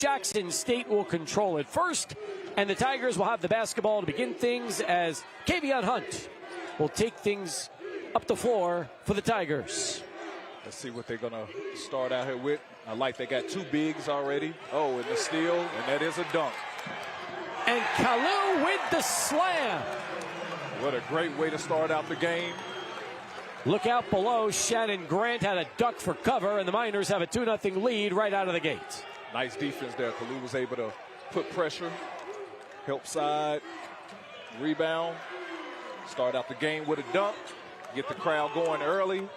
Jackson State will control it first, and the Tigers will have the basketball to begin things as Kavion Hunt will take things up the floor for the Tigers. Let's see what they're going to start out here with. I like they got two bigs already. Oh, and the steal, and that is a dunk. And Kalu with the slam. What a great way to start out the game. Look out below. Shannon Grant had a duck for cover, and the Miners have a 2-0 lead right out of the gate. Nice defense there. Kalu was able to put pressure, help side, rebound, start out the game with a dunk, get the crowd going early.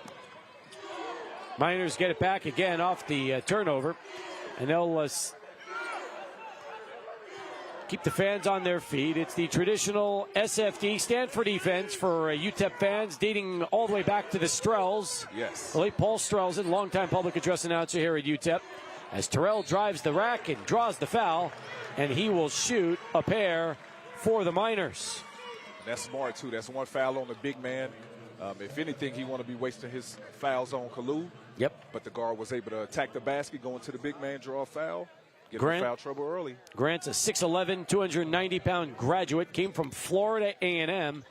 Miners get it back again off the turnover, and they'll keep the fans on their feet. It's the traditional SFD, stand for defense, for UTEP fans, dating all the way back to the Strells. Yes. The late Paul Strelson, longtime public address announcer here at UTEP, as Terrell drives the rack and draws the foul, and he will shoot a pair for the Miners. That's smart, too. That's one foul on the big man. If anything, he want to be wasting his fouls on Kalu. Yep. But the guard was able to attack the basket, go into the big man, draw a foul, get Grant, in foul trouble early. Grant's a 6'11", 290-pound graduate, came from Florida A&M.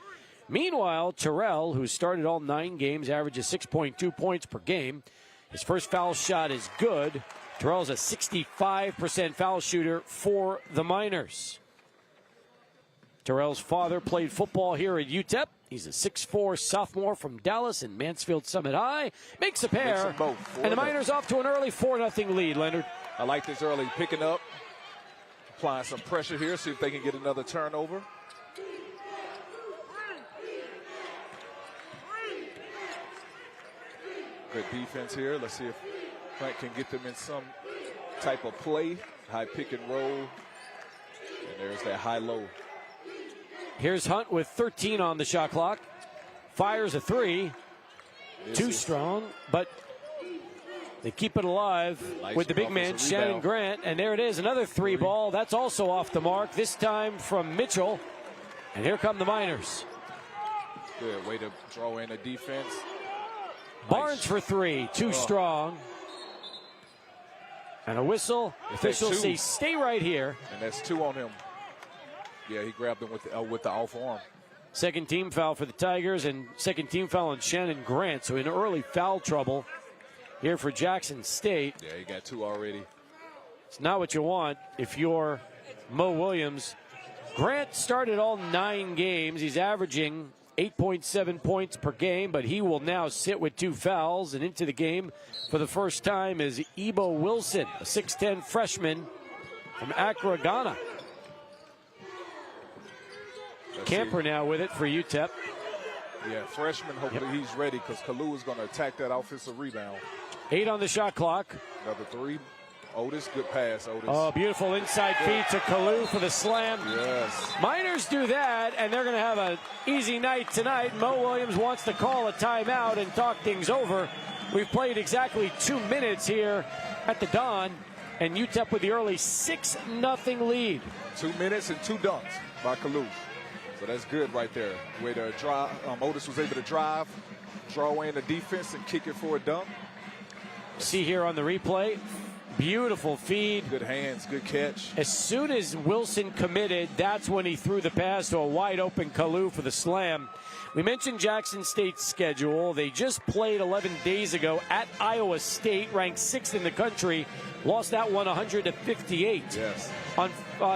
Meanwhile, Terrell, who started all 9 games, averages 6.2 points per game. His first foul shot is good. Terrell's a 65% foul shooter for the Miners. Terrell's father played football here at UTEP. He's a 6'4" sophomore from Dallas and Mansfield Summit High. Makes a pair. And the Miners off to an early 4-0 lead, Leonard. I like this early picking up, applying some pressure here, see if they can get another turnover. Good defense here. Let's see if Frank can get them in some type of play. High pick and roll. And there's that high-low. Here's Hunt with 13 on the shot clock. Fires a 3. Too strong, but they keep it alive with the big man, Shannon Grant. And there it is, another 3 ball. That's also off the mark, this time from Mitchell. And here come the Miners. Good way to draw in a defense. Barnes for 3, too strong. And a whistle. Officials say stay right here. And that's 2 on him. Yeah, he grabbed him with the off arm. Second team foul for the Tigers, and second team foul on Shannon Grant. So in early foul trouble here for Jackson State. Yeah, he got 2 already. It's not what you want if you're Mo Williams. Grant started all 9 games. He's averaging 8.7 points per game, but he will now sit with 2 fouls. And into the game for the first time is Ebo Wilson, a 6'10 freshman from Accra, Ghana. Camper now with it for UTEP. Yeah, freshman, hopefully he's ready because Kalu is going to attack that offensive rebound. 8 on the shot clock. Another 3. Otis, good pass, Otis. Oh, beautiful inside feed to Kalu for the slam. Yes. Miners do that, and they're going to have an easy night tonight. Mo Williams wants to call a timeout and talk things over. We've played exactly 2 minutes here at the Don, and UTEP with the early 6-0 lead. 2 minutes and 2 dunks by Kalu. So that's good right there. Way to drive. Otis was able to drive, draw in the defense, and kick it for a dunk. See here on the replay, beautiful feed. Good hands, good catch. As soon as Wilson committed, that's when he threw the pass to a wide-open Kalu for the slam. We mentioned Jackson State's schedule. They just played 11 days ago at Iowa State, ranked 6th in the country. Lost that one 100-58. Yes. On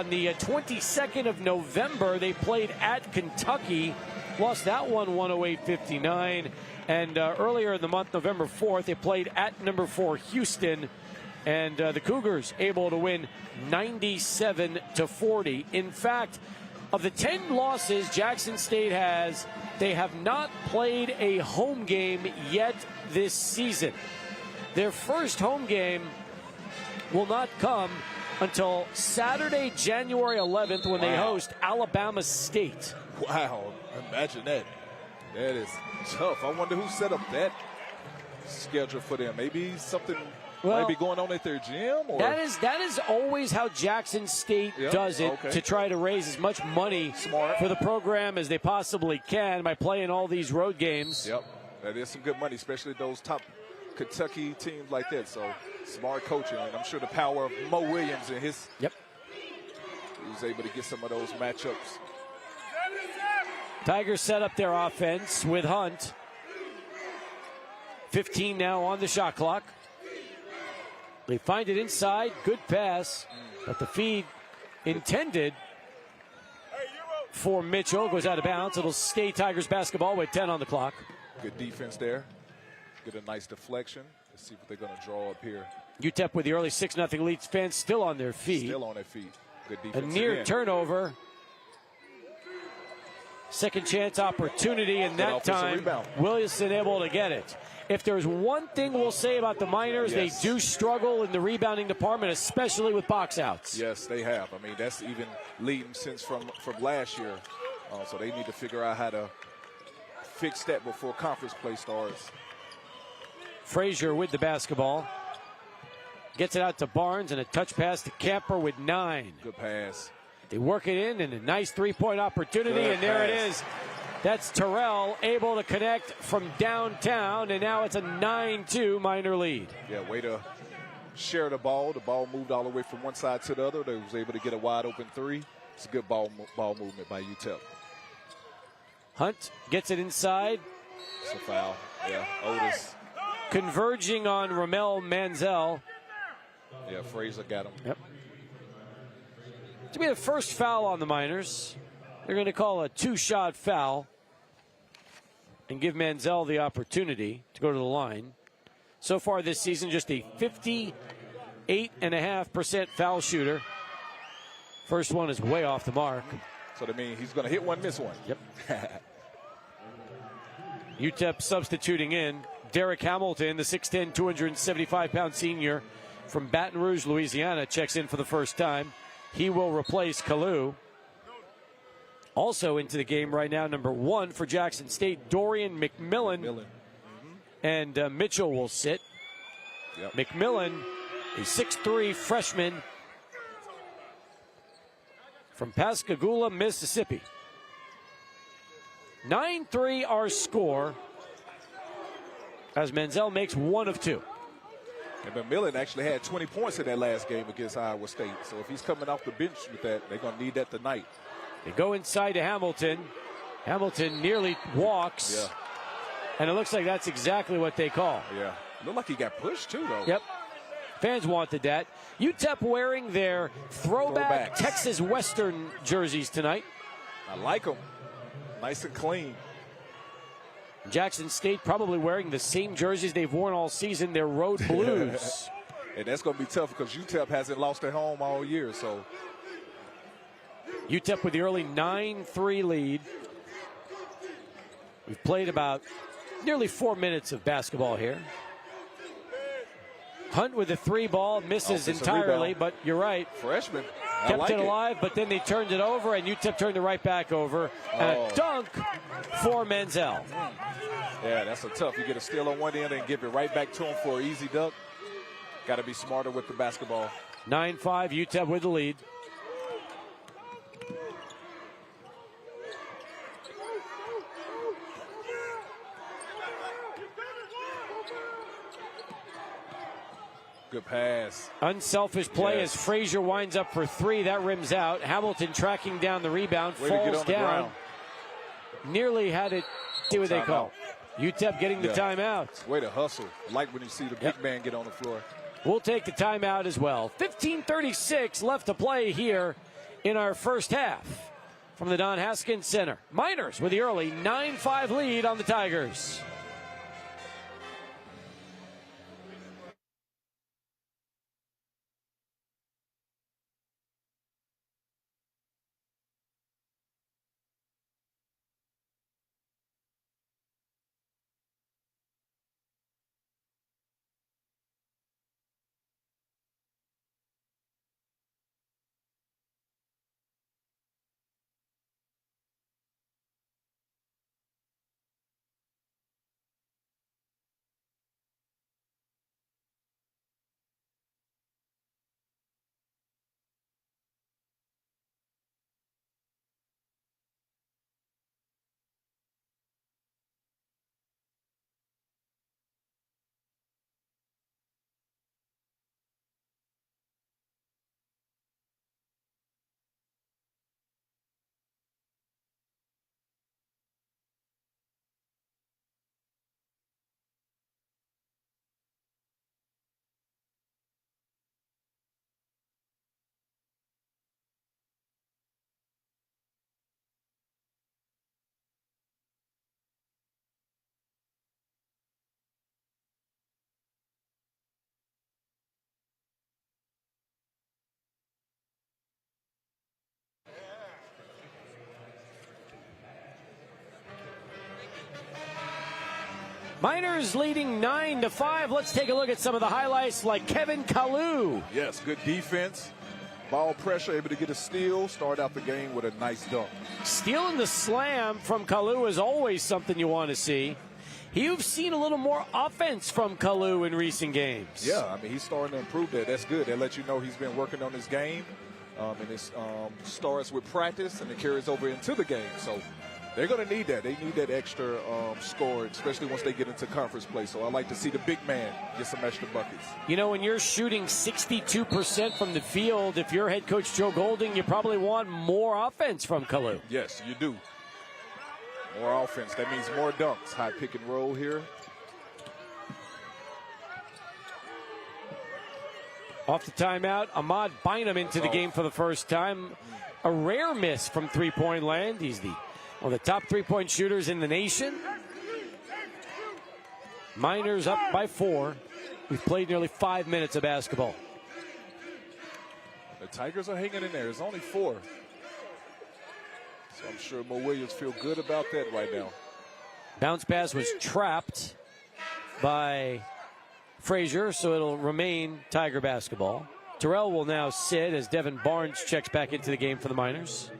the 22nd of November, they played at Kentucky. Lost that one 108-59. And earlier in the month, November 4th, they played at number 4 Houston. And the Cougars able to win 97-40. In fact, of the 10 losses Jackson State has, they have not played a home game yet this season. Their first home game will not come until Saturday, January 11th, when they host Alabama State. Wow, imagine that. That is tough. I wonder who set up that schedule for them. Maybe something might be going on at their gym? Or? That is always how Jackson State does it, to try to raise as much money for the program as they possibly can by playing all these road games. Yep, that is some good money, especially those top Kentucky teams like that. So Smart coaching, and I'm sure the power of Mo Williams and his. Yep. He was able to get some of those matchups. Tigers set up their offense with Hunt. 15 now on the shot clock. They find it inside. Good pass. But the feed intended for Mitchell goes out of bounds. It'll stay Tigers basketball with 10 on the clock. Good defense there. Get a nice deflection. Let's see what they're going to draw up here. UTEP with the early 6-0 lead. Fans still on their feet. Still on their feet. Good defense. A near turnover. Second chance opportunity, and that time Williamson able to get it. If there's one thing we'll say about the Miners, they do struggle in the rebounding department, especially with box outs. Yes, they have. I mean, that's even leading since from last year. So they need to figure out how to fix that before conference play starts. Frazier with the basketball. Gets it out to Barnes, and a touch pass to Camper with 9. Good pass. They work it in, and a nice three-point opportunity, and there it is. That's Terrell able to connect from downtown, and now it's a 9-2 Miner lead. Yeah, way to share the ball. The ball moved all the way from one side to the other. They was able to get a wide-open three. It's a good ball movement by UTEP. Hunt gets it inside. It's a foul. Yeah, Otis. Converging on Ramel Manzel. Yeah, Frazier got him. Yep. To be the first foul on the Miners. They're going to call a 2-shot foul and give Manzel the opportunity to go to the line. So far this season, just a 58.5% foul shooter. First one is way off the mark. So that means he's going to hit one, miss one. Yep. UTEP substituting in. Derek Hamilton, the 6'10", 275-pound senior from Baton Rouge, Louisiana, checks in for the first time. He will replace Kalu. Also into the game right now, number 1 for Jackson State, Dorian McMillan. And Mitchell will sit. Yep. McMillan, a 6'3" freshman from Pascagoula, Mississippi. 9-3 our score as Manzel makes 1 of 2. And McMillan actually had 20 points in that last game against Iowa State. So if he's coming off the bench with that, they're going to need that tonight. They go inside to Hamilton. Hamilton nearly walks. Yeah. And it looks like that's exactly what they call. Yeah. Looked like he got pushed too, though. Yep. Fans wanted that. UTEP wearing their throwback Texas Western jerseys tonight. I like them. Nice and clean. Jackson State probably wearing the same jerseys they've worn all season, their road blues. And that's going to be tough because UTEP hasn't lost at home all year. So UTEP with the early 9-3 lead. We've played about nearly 4 minutes of basketball here. Hunt with the 3 ball, misses entirely, but you're right. Freshman. Kept it alive, but then they turned it over, and UTEP turned it right back over. And a dunk for Manzel. Yeah, that's a tough. You get a steal on one end and give it right back to him for an easy dunk. Got to be smarter with the basketball. 9-5, UTEP with the lead. Good pass. Unselfish play as Frazier winds up for 3. That rims out. Hamilton tracking down the rebound, falls down. Nearly had it. See what they call. UTEP getting the timeout. Way to hustle. Like when you see the big man get on the floor. We'll take the timeout as well. 15:36 left to play here in our first half from the Don Haskins Center. Miners with the early 9-5 lead on the Tigers. Miners leading 9-5. Let's take a look at some of the highlights, like Kevin Kalu. Yes, good defense. Ball pressure, able to get a steal. Start out the game with a nice dunk. Stealing the slam from Kalu is always something you want to see. You've seen a little more offense from Kalu in recent games. Yeah, I mean, he's starting to improve that. That's good. That lets you know he's been working on his game. And it starts with practice, and it carries over into the game. So they're going to need that. They need that extra score, especially once they get into conference play. So I like to see the big man get some extra buckets. You know, when you're shooting 62% from the field, if you're head coach Joe Golding, you probably want more offense from Kalu. Yes, you do. More offense. That means more dunks. High pick and roll here. Off the timeout, Ahmad Bynum into the game for the first time. A rare miss from three-point land. He's one of the top three-point shooters in the nation. Miners up by 4. We've played nearly 5 minutes of basketball. The Tigers are hanging in there. There's only 4. So I'm sure Mo Williams feel good about that right now. Bounce pass was trapped by Frazier, so it'll remain Tiger basketball. Terrell will now sit as Devin Barnes checks back into the game for the Miners.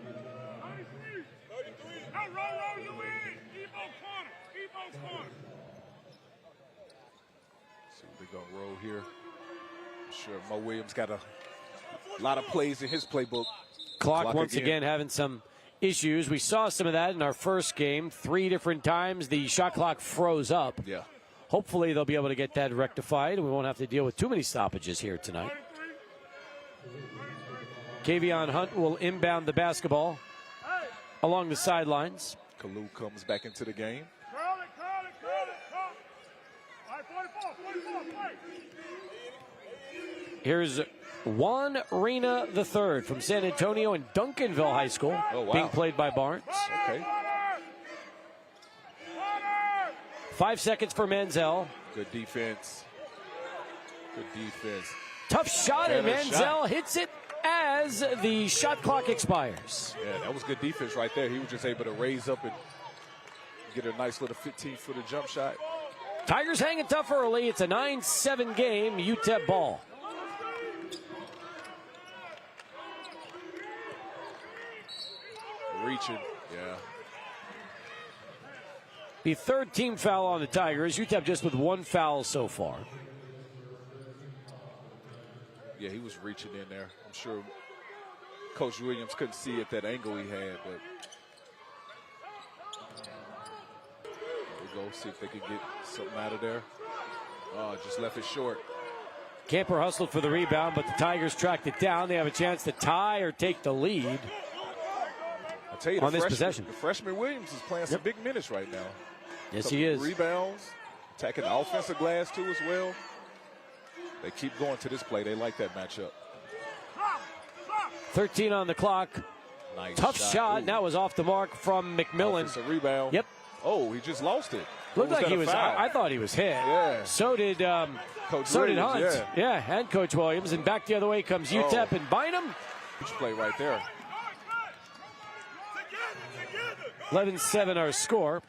See what they're going to roll here. I'm sure Mo Williams got a lot of plays in his playbook. Clock once again having some issues. We saw some of that in our first game. 3 different times the shot clock froze up. Yeah. Hopefully they'll be able to get that rectified. We won't have to deal with too many stoppages here tonight. Kavion Hunt will inbound the basketball along the sidelines. Kalu comes back into the game. Here's Juan Reyna III from San Antonio and Duncanville High School, being played by Barnes. Okay. 5 seconds for Manziel. Good defense. Good defense. Tough shot, and Manziel hits it as the shot clock expires. Yeah, that was good defense right there. He was just able to raise up and get a nice little 15-footer jump shot. Tigers hanging tough early. It's a 9-7 game, UTEP ball. Reaching, yeah. The third team foul on the Tigers. UTEP just with 1 foul so far. Yeah, he was reaching in there. I'm sure Coach Williams couldn't see it that angle he had, but there we go. See if they can get something out of there. Oh, just left it short. Camper hustled for the rebound, but the Tigers tracked it down. They have a chance to tie or take the lead. I'll tell you, on this possession. The freshman Williams is playing some big minutes right now. Yes, he is. Rebounds, attacking the offensive glass too as well. They keep going to this play. They like that matchup. 13 on the clock. Nice Tough shot. That was off the mark from McMillan. It's a rebound. Yep. Oh, he just lost it. Looked like he was. I thought he was hit. Yeah. So did Coach so Williams, did Hunt. Yeah, and Coach Williams. And back the other way comes UTEP and Bynum. Huge play right there. 11-7 our score.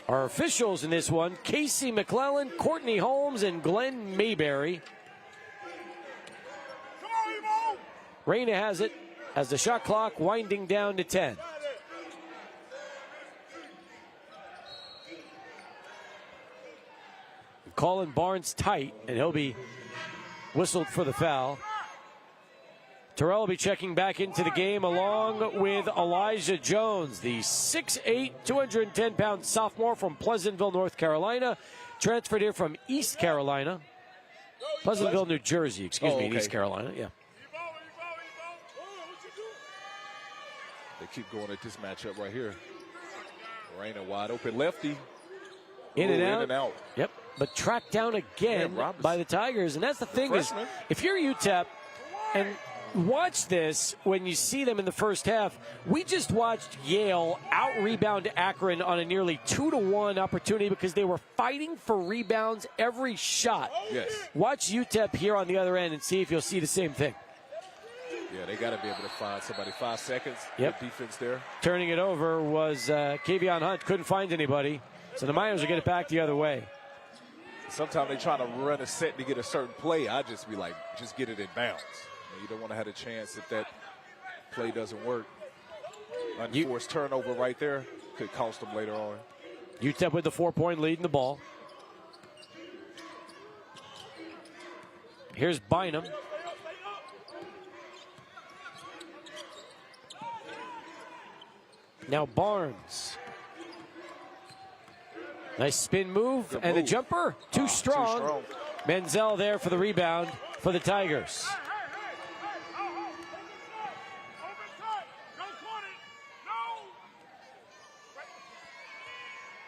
Our officials in this one, Casey McClellan, Courtney Holmes, and Glenn Mayberry. Reyna has it as the shot clock winding down to 10. Calling Barnes tight, and he'll be whistled for the foul. Terrell will be checking back into the game along with Elijah Jones, the 6'8", 210-pound sophomore from Pleasantville, North Carolina. Transferred here from East Carolina. Pleasantville, New Jersey, excuse me, in East Carolina, yeah. They keep going at this matchup right here. Reyna wide open lefty. In and out. Yep, but tracked down again by the Tigers. And that's the thing is, if you're UTEP and watch this when you see them in the first half. We just watched Yale out-rebound Akron on a nearly 2-to-1 opportunity because they were fighting for rebounds every shot. Yes. Watch UTEP here on the other end and see if you'll see the same thing. Yeah, they got to be able to find somebody. 5 seconds. Yep. Good defense there. Turning it over was Kavion Hunt. Couldn't find anybody. So the Miners will get it back the other way. Sometimes they try to run a set to get a certain play. I just be like, just get it in bounds. You don't want to have a chance if that play doesn't work. Unforced turnover right there could cost them later on. UTEP with the 4-point lead in the ball. Here's Bynum. Now Barnes. Nice spin move. Good and move. the jumper, too strong. Menzel there for the rebound for the Tigers.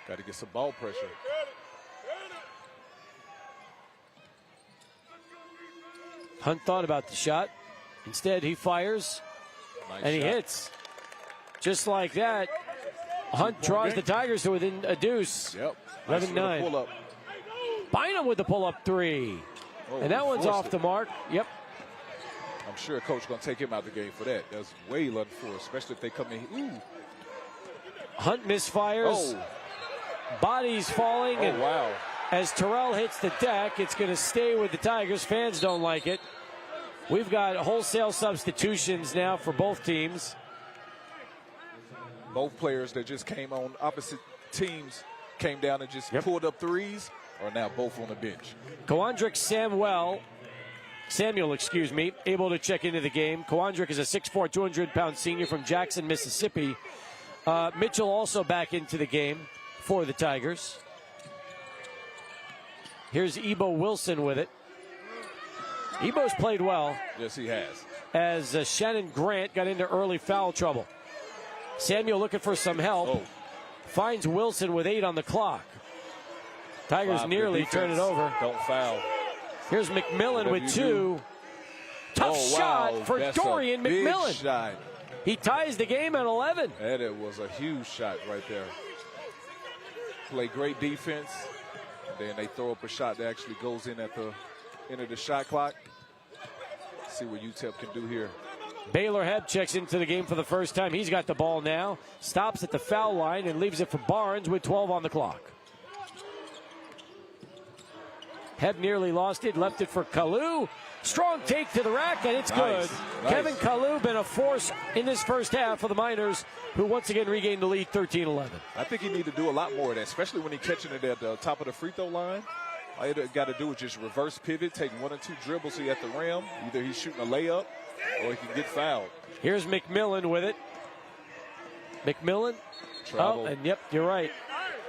Got to get some ball pressure. Hunt thought about the shot. Instead, he fires, Nice and he shot. hits. Just like that, Hunt draws the Tigers to within a deuce. Yep. 11-9. Pull up. Bynum with the pull-up three. Oh, And that one's forced off it. the mark. Yep. I'm sure a coach going to take him out the game for that. That's way unforced, especially if they come in. Ooh. Hunt misfires. Oh. Bodies falling. Oh, and wow. as Terrell hits the deck, it's going to stay with the Tigers. Fans don't like it. We've got wholesale substitutions now for both teams. Both players that just came on opposite teams came down and just Yep. pulled up threes are now both on the bench. Kowandrick Samuel, able to check into the game. Kowandrick is a 6'4", 200-pound senior from Jackson, Mississippi. Mitchell also back into the game for the Tigers. Here's Ebo Wilson with it. Ebo's played well Yes, he has. as Shannon Grant got into early foul trouble. Samuel looking for some help. Oh, Finds Wilson with 8 on the clock. Tigers 5 nearly defense. turn it over. Don't foul. Here's McMillan Whatever with you 2. do. Tough Oh, shot wow. for That's Dorian a big McMillan. shot. He ties the game at 11. And it was a huge shot right there. Play great defense. Then they throw up a shot that actually goes in at the end of the shot clock. See what UTEP can do here. Baylor Hebb checks into the game for the first time. He's got the ball now. Stops at the foul line and leaves it for Barnes with 12 on the clock. Hebb nearly lost it. Left it for Kalu. Strong take to the rack, and it's good. Nice. Kevin Kalu been a force in this first half for the Miners, who once again regained the lead 13-11. I think he need to do a lot more of that, especially when he's catching it at the top of the free throw line. All you got to do is just reverse pivot, take 1 or 2 dribbles so you at the rim. Either he's shooting a layup or he can get fouled. Here's McMillan with it. McMillan. Travel. Oh, and yep, you're right.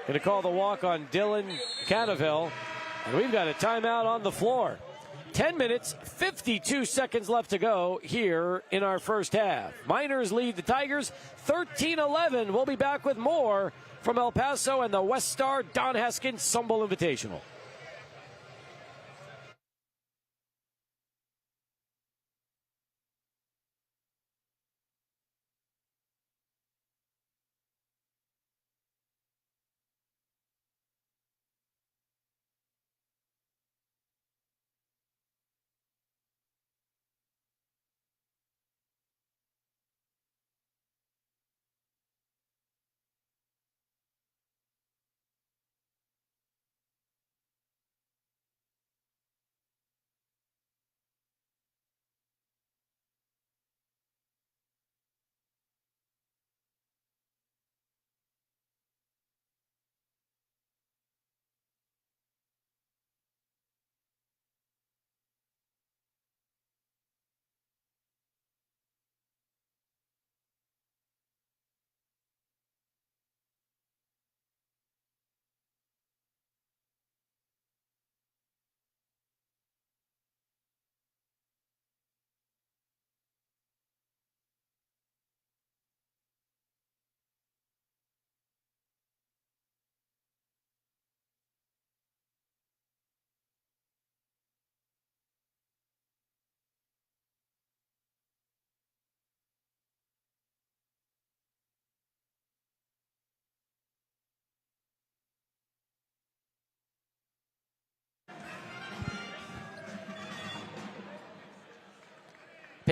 Going to call the walk on Dylan Cannaville. And we've got a timeout on the floor. 10 minutes, 52 seconds left to go here in our first half. Miners lead the Tigers 13-11. We'll be back with more from El Paso and the WestStar Don Haskins Sumbul Invitational.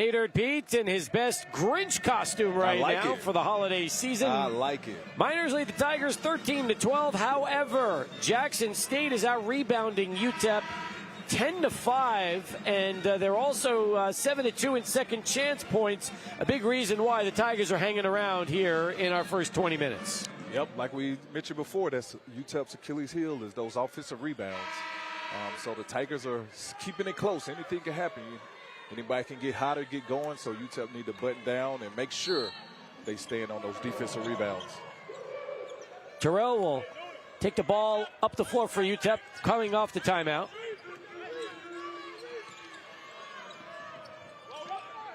Pay Dirt Pete in his best Grinch costume right now for the holiday season. I like it. Miners lead the Tigers 13-12. However, Jackson State is out rebounding UTEP 10-5, and they're also 7-2 in second chance points. A big reason why the Tigers are hanging around here in our first 20 minutes. Yep, like we mentioned before, that's UTEP's Achilles heel is those offensive rebounds. So the Tigers are keeping it close. Anything can happen. Anybody can get hot or get going, so UTEP need to button down and make sure they stand on those defensive rebounds. Terrell will take the ball up the floor for UTEP, coming off the timeout.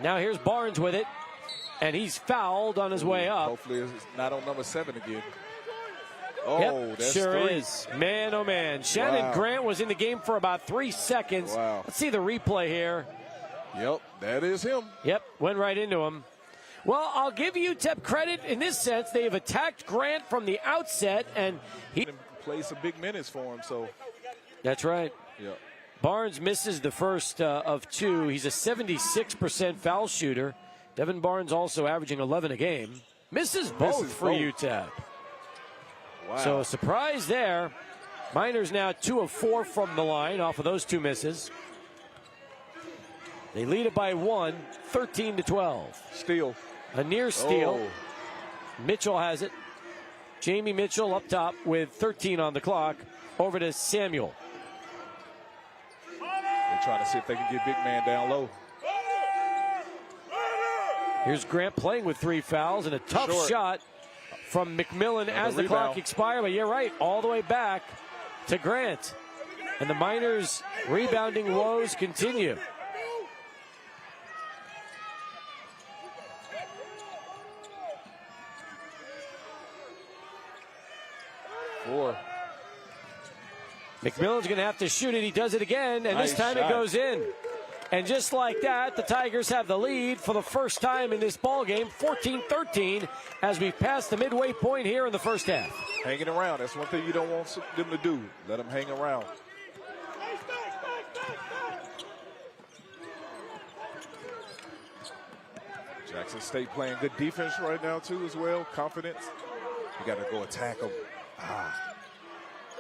Now here's Barnes with it, and he's fouled on his way up. Hopefully it's not on number 7 again. Oh, yep, that's sure 3. is. Man, oh man. Shannon Grant was in the game for about 3 seconds. Wow. Let's see the replay here. Yep, that is him. Yep, went right into him. Well, I'll give UTEP credit in this sense. They have attacked Grant from the outset, and he played some big minutes for him. So that's right. Yep. Barnes misses the first of 2. He's a 76% foul shooter. Devin Barnes also averaging 11 a game. Misses both for UTEP. Wow. So a surprise there. Miners now 2 of 4 from the line off of those 2 misses. They lead it by 1, 13-12. Steal. A near steal. Mitchell has it. Jamie Mitchell up top with 13 on the clock. Over to Samuel. They're trying to see if they can get big man down low. Here's Grant playing with 3 fouls and a tough shot from McMillan as the clock expires. But you're right, all the way back to Grant. And the Miners' rebounding woes continue. McMillan's going to have to shoot it. He does it again, and this time it goes in. And just like that, the Tigers have the lead for the first time in this ball game, 14-13, as we pass the midway point here in the first half. Hanging around. That's one thing you don't want them to do. Let them hang around. Jackson State playing good defense right now, too, as well. Confidence. You got to go attack them.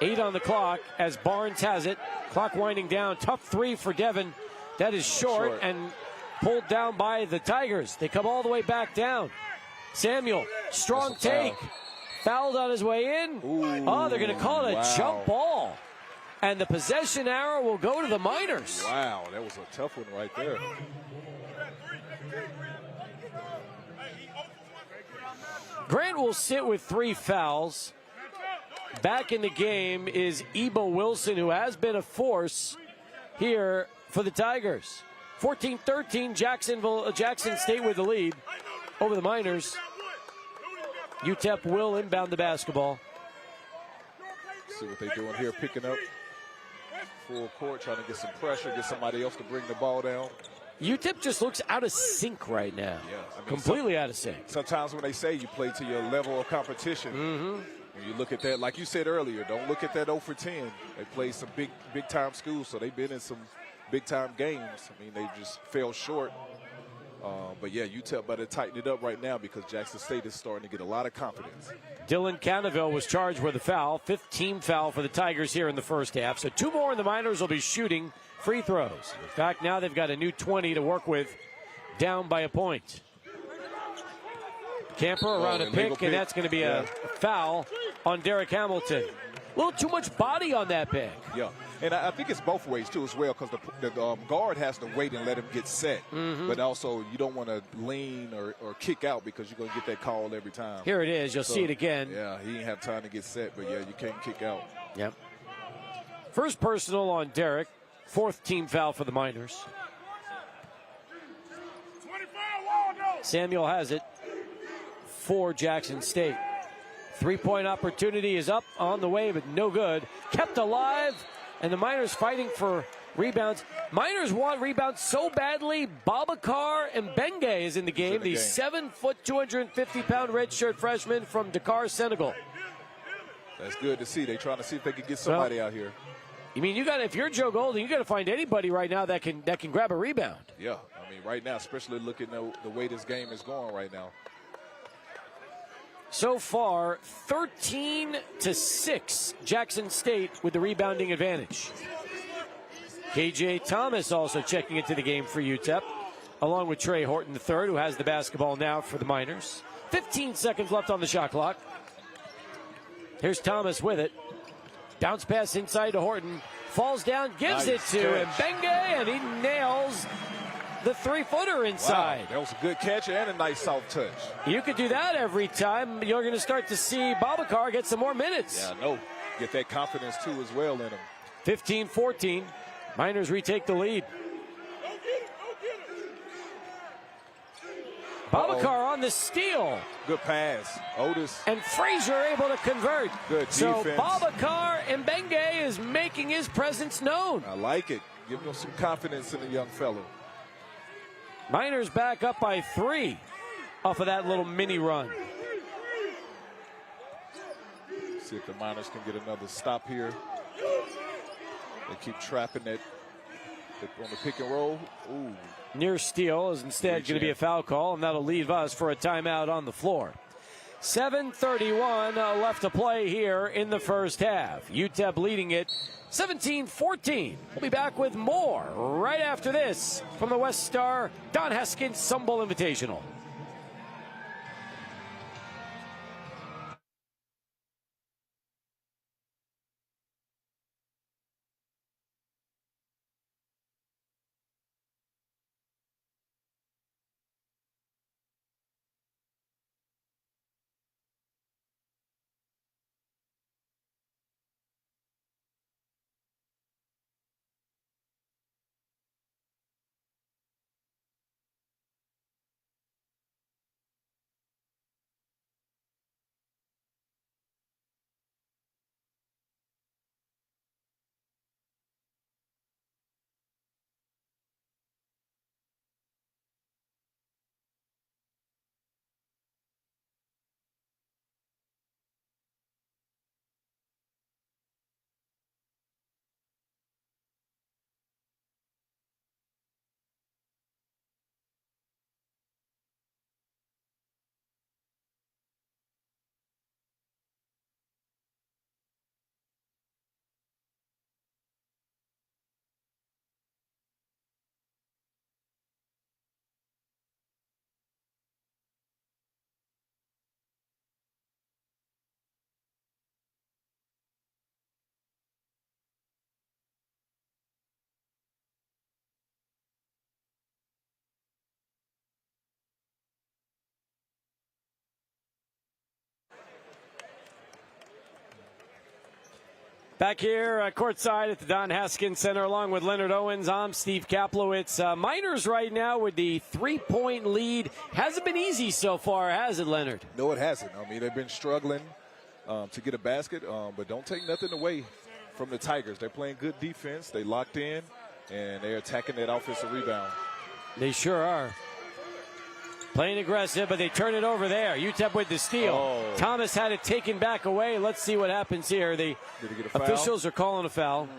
8 on the clock as Barnes has it. Clock winding down. Tough 3 for Devin. That is short and pulled down by the Tigers. They come all the way back down. Samuel, strong take. Fouled on his way in. Oh, they're going to call it a jump ball. And the possession arrow will go to the Miners. Wow, that was a tough one right there. Grant will sit with 3 fouls. Back in the game is Ebo Wilson, who has been a force here for the Tigers. 14-13, Jackson State with the lead over the Miners. UTEP will inbound the basketball. See what they're doing here, picking up full court, trying to get some pressure, get somebody else to bring the ball down. UTEP just looks out of sync right now. Yeah, I mean, completely out of sync. Sometimes when they say you play to your level of competition, when you look at that, like you said earlier, don't look at that 0 for 10. They played some big-time schools, so they've been in some big-time games. I mean, they just fell short. But, yeah, UTEP better tighten it up right now because Jackson State is starting to get a lot of confidence. Dylan Cannaville was charged with a foul, 5th team foul for the Tigers here in the first half. So 2 more, and the Miners will be shooting free throws. In fact, now they've got a new 20 to work with, down by a point. Camper around a pick, and that's going to be a foul on Derek Hamilton. A little too much body on that pick. Yeah, and I think it's both ways, too, as well, because the guard has to wait and let him get set. But also, you don't want to lean or kick out because you're going to get that call every time. Here it is. You'll see it again. Yeah, he didn't have time to get set, but, yeah, you can't kick out. Yep. First personal on Derek. 4th team foul for the Miners. Samuel has it for Jackson State. 3-point opportunity is up on the way, but no good. Kept alive, and the Miners fighting for rebounds. Miners want rebounds so badly, Babacar and Benge is in the game. The 7-foot, 250-pound redshirt freshman from Dakar, Senegal. That's good to see. They're trying to see if they can get somebody out here. You mean if you're Joe Golden, you got to find anybody right now that can grab a rebound. Yeah, I mean, right now, especially looking at the way this game is going right now. So far, 13-6, Jackson State with the rebounding advantage. KJ Thomas also checking into the game for UTEP, along with Trey Horton III, who has the basketball now for the Miners. 15 seconds left on the shot clock. Here's Thomas with it. Bounce pass inside to Horton. Falls down, gives it to Mbenge, and he nails the three-footer inside. Wow, that was a good catch and a nice soft touch. You could do that every time. You're going to start to see Babacar get some more minutes. Yeah, I know. Get that confidence, too, as well in him. 15-14. Miners retake the lead. Babacar on the steal. Good pass. Otis. And Frazier able to convert. Good defense. So Babacar Mbenge is making his presence known. I like it. Give him some confidence in the young fellow. Miners back up by 3 off of that little mini run. See if the Miners can get another stop here. They keep trapping it on the pick and roll. Ooh. Near steal is instead going to be a foul call, and that'll leave us for a timeout on the floor. 7:31 left to play here in the first half. UTEP leading it 17-14. We'll be back with more right after this from the WestStar Don Haskins Sun Bowl Invitational. Back here courtside at the Don Haskins Center along with Leonard Owens. I'm Steve Kaplowitz. Miners right now with the three-point lead. Hasn't been easy so far, has it, Leonard? No, it hasn't. I mean, they've been struggling to get a basket, but don't take nothing away from the Tigers. They're playing good defense. They locked in, and they're attacking that offensive rebound. They sure are. Playing aggressive, but they turn it over there. UTEP with the steal. Oh. Thomas had it taken back away. Let's see what happens here. The officials are calling a foul.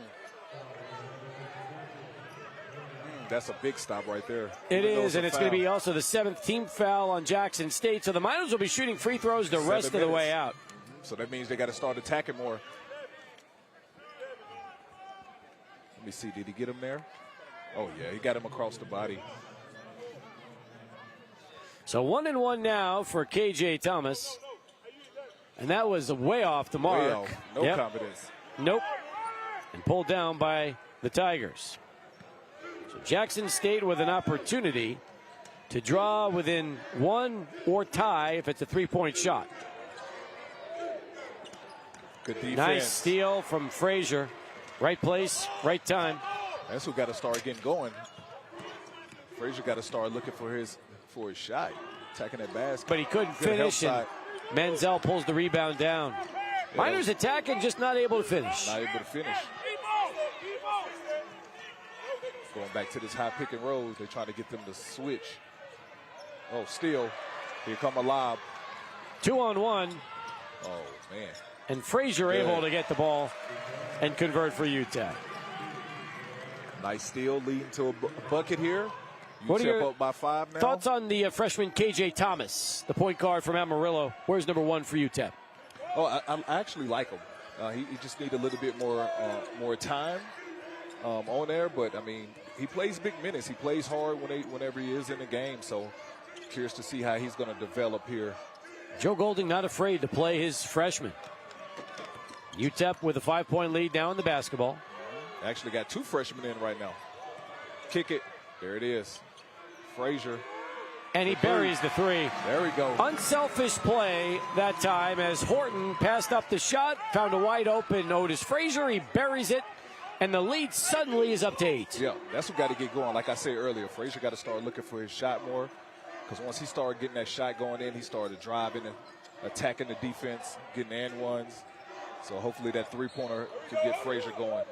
That's a big stop right there. It is, and it's going to be also the 7th team foul on Jackson State. So the Miners will be shooting free throws the rest of the way out. So that means they got to start attacking more. Let me see. Did he get him there? Oh, yeah. He got him across the body. So 1-1 now for KJ Thomas. And that was way off the mark. Way off. No confidence. Nope. And pulled down by the Tigers. So Jackson State with an opportunity to draw within one or tie if it's a three-point shot. Good defense. Nice steal from Frazier. Right place, right time. That's who got to start getting going. Frazier got to start looking for his shot, attacking that basket. But he couldn't finish, and Manziel pulls the rebound down. Yeah. Miners attacking, just not able to finish. Not able to finish. Going back to this high pick and roll, they're trying to get them to switch. Oh, steal. Here come a lob. 2-on-1. Oh, man. And Frazier able to get the ball and convert for UTEP. Nice steal leading to a bucket here. What are UTEP your up by 5 now. thoughts on the freshman KJ Thomas, the point guard from Amarillo? Where's number 1 for UTEP? Oh, I actually like him. He just need a little bit more time on there. But, I mean, he plays big minutes. He plays hard whenever he is in the game. So, curious to see how he's going to develop here. Joe Golding not afraid to play his freshman. UTEP with a 5-point lead now in the basketball. Actually got 2 freshmen in right now. Kick it. There it is. Frazier. And he buries the 3. There we go. Unselfish play that time as Horton passed up the shot, found a wide open Otis Frazier. He buries it, and the lead suddenly is up to 8. Yeah, that's what got to get going. Like I said earlier, Frazier got to start looking for his shot more, because once he started getting that shot going in, he started driving and attacking the defense, getting and ones. So hopefully that 3-pointer can get Frazier going.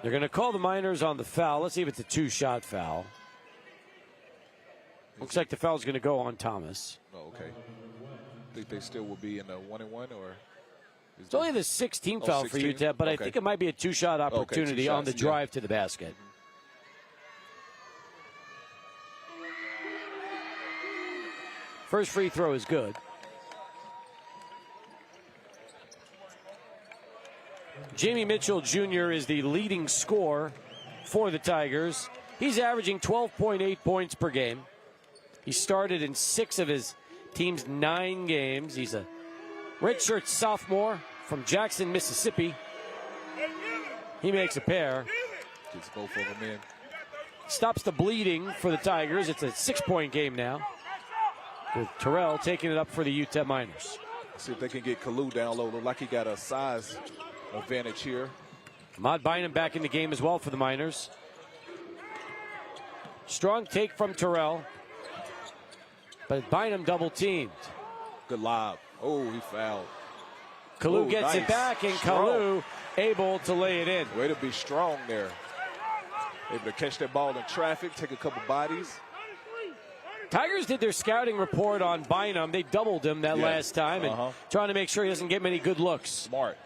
They're going to call the Miners on the foul. Let's see if it's a 2-shot foul. Looks like the foul's going to go on Thomas. Oh, okay. Think they still will be in the 1-and-1, or? It's only the 16th foul 16? for UTEP, but okay. I think it might be a 2-shot opportunity 2 on the shots, drive to the basket. First free throw is good. Jamie Mitchell Jr. is the leading scorer for the Tigers. He's averaging 12.8 points per game. He started in 6 of his team's 9 games. He's a redshirt sophomore from Jackson, Mississippi. He makes a pair. Gets both of them in. Stops the bleeding for the Tigers. It's a 6-point game now, with Terrell taking it up for the UTEP Miners. See if they can get Kalu down low. Look like he got a size advantage here. Ahmad Bynum back in the game as well for the Miners. Strong take from Terrell, but Bynum double teamed. Good lob. Oh, he fouled. Kalu gets it back, and Kalu able to lay it in. Way to be strong there. Able to catch that ball in traffic, take a couple bodies. Tigers did their scouting report on Bynum. They doubled him that last time, and trying to make sure he doesn't get many good looks. Smart.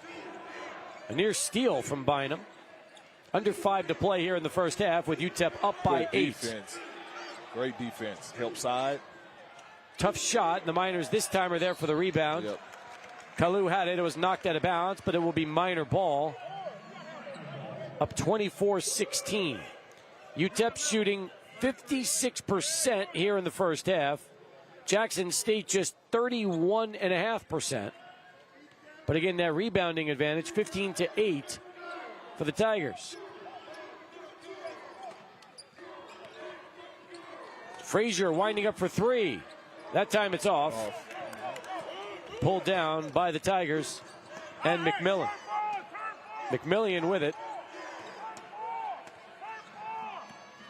A near steal from Bynum. Under 5 to play here in the first half, with UTEP up by 8. Defense. Great defense. Help side. Tough shot. And the Miners this time are there for the rebound. Yep. Kalu had it. It was knocked out of bounds, but it will be Miner ball. Up 24-16. UTEP shooting 56% here in the first half. Jackson State just 31.5%. But again, that rebounding advantage, 15-8 for the Tigers. Frazier winding up for 3. That time it's off. Pulled down by the Tigers and McMillan. McMillan with it.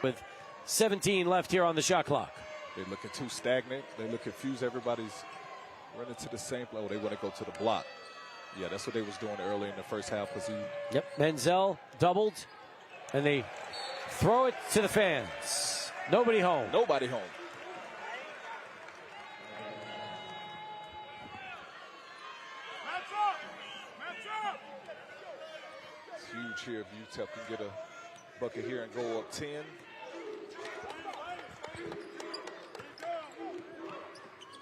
With 17 left here on the shot clock. They're looking too stagnant. They look confused. Everybody's running to the same play. They want to go to the block. Yeah, that's what they was doing early in the first half. Yep, Menzel doubled, and they throw it to the fans. Nobody home. Nobody home. It's huge here if UTEP can get a bucket here and go up 10.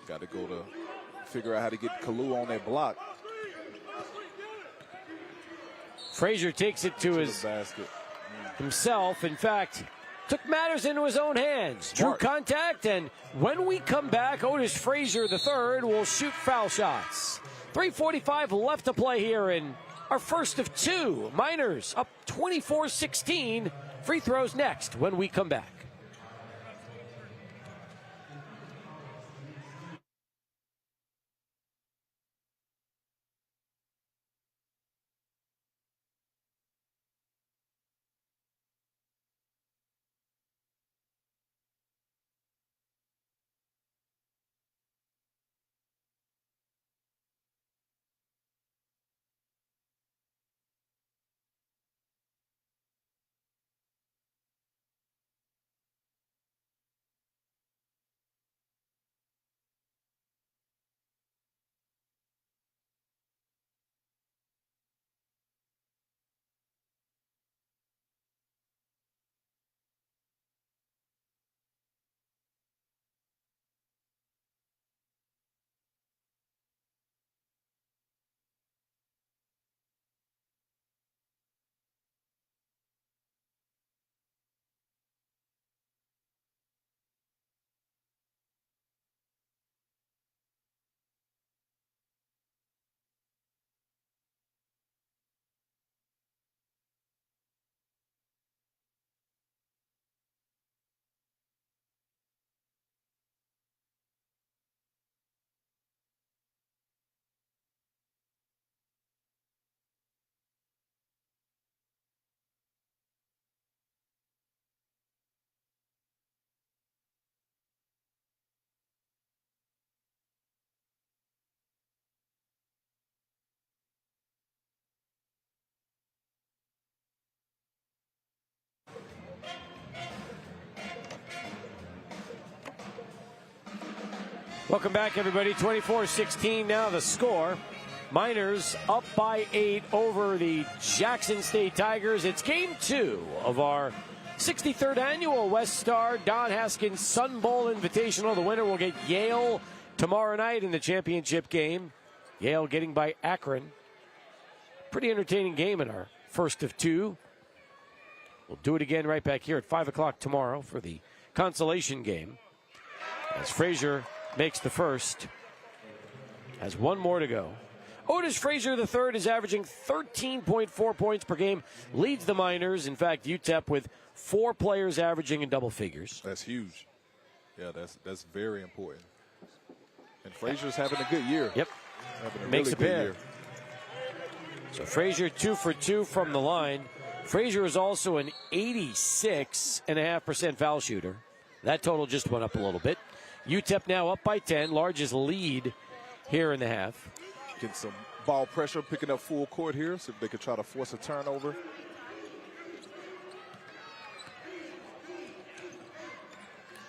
Got to go to figure out how to get Kalu on that block. Frazier takes it to his basket. Himself. In fact, took matters into his own hands. Smart. Drew contact, and when we come back, Otis Frazier III will shoot foul shots. 3:45 left to play here in our first of 2. Miners up 24-16. Free throws next when we come back. Welcome back, everybody. 24-16 now the score. Miners up by 8 over the Jackson State Tigers. It's game 2 of our 63rd annual WestStar Don Haskins Sun Bowl Invitational. The winner will get Yale tomorrow night in the championship game. Yale getting by Akron. Pretty entertaining game in our first of 2. We'll do it again right back here at 5 o'clock tomorrow for the consolation game. As Frazier makes the first. Has one more to go. Otis Frazier III is averaging 13.4 points per game. Leads the Miners. In fact, UTEP with 4 players averaging in double figures. That's huge. Yeah, that's very important. And Frazier's having a good year. Yep. Having a Makes really a pair. good year. So Frazier 2 for 2 from the line. Frazier is also an 86.5% foul shooter. That total just went up a little bit. UTEP now up by 10, largest lead here in the half. Getting some ball pressure, picking up full court here, see if they could try to force a turnover.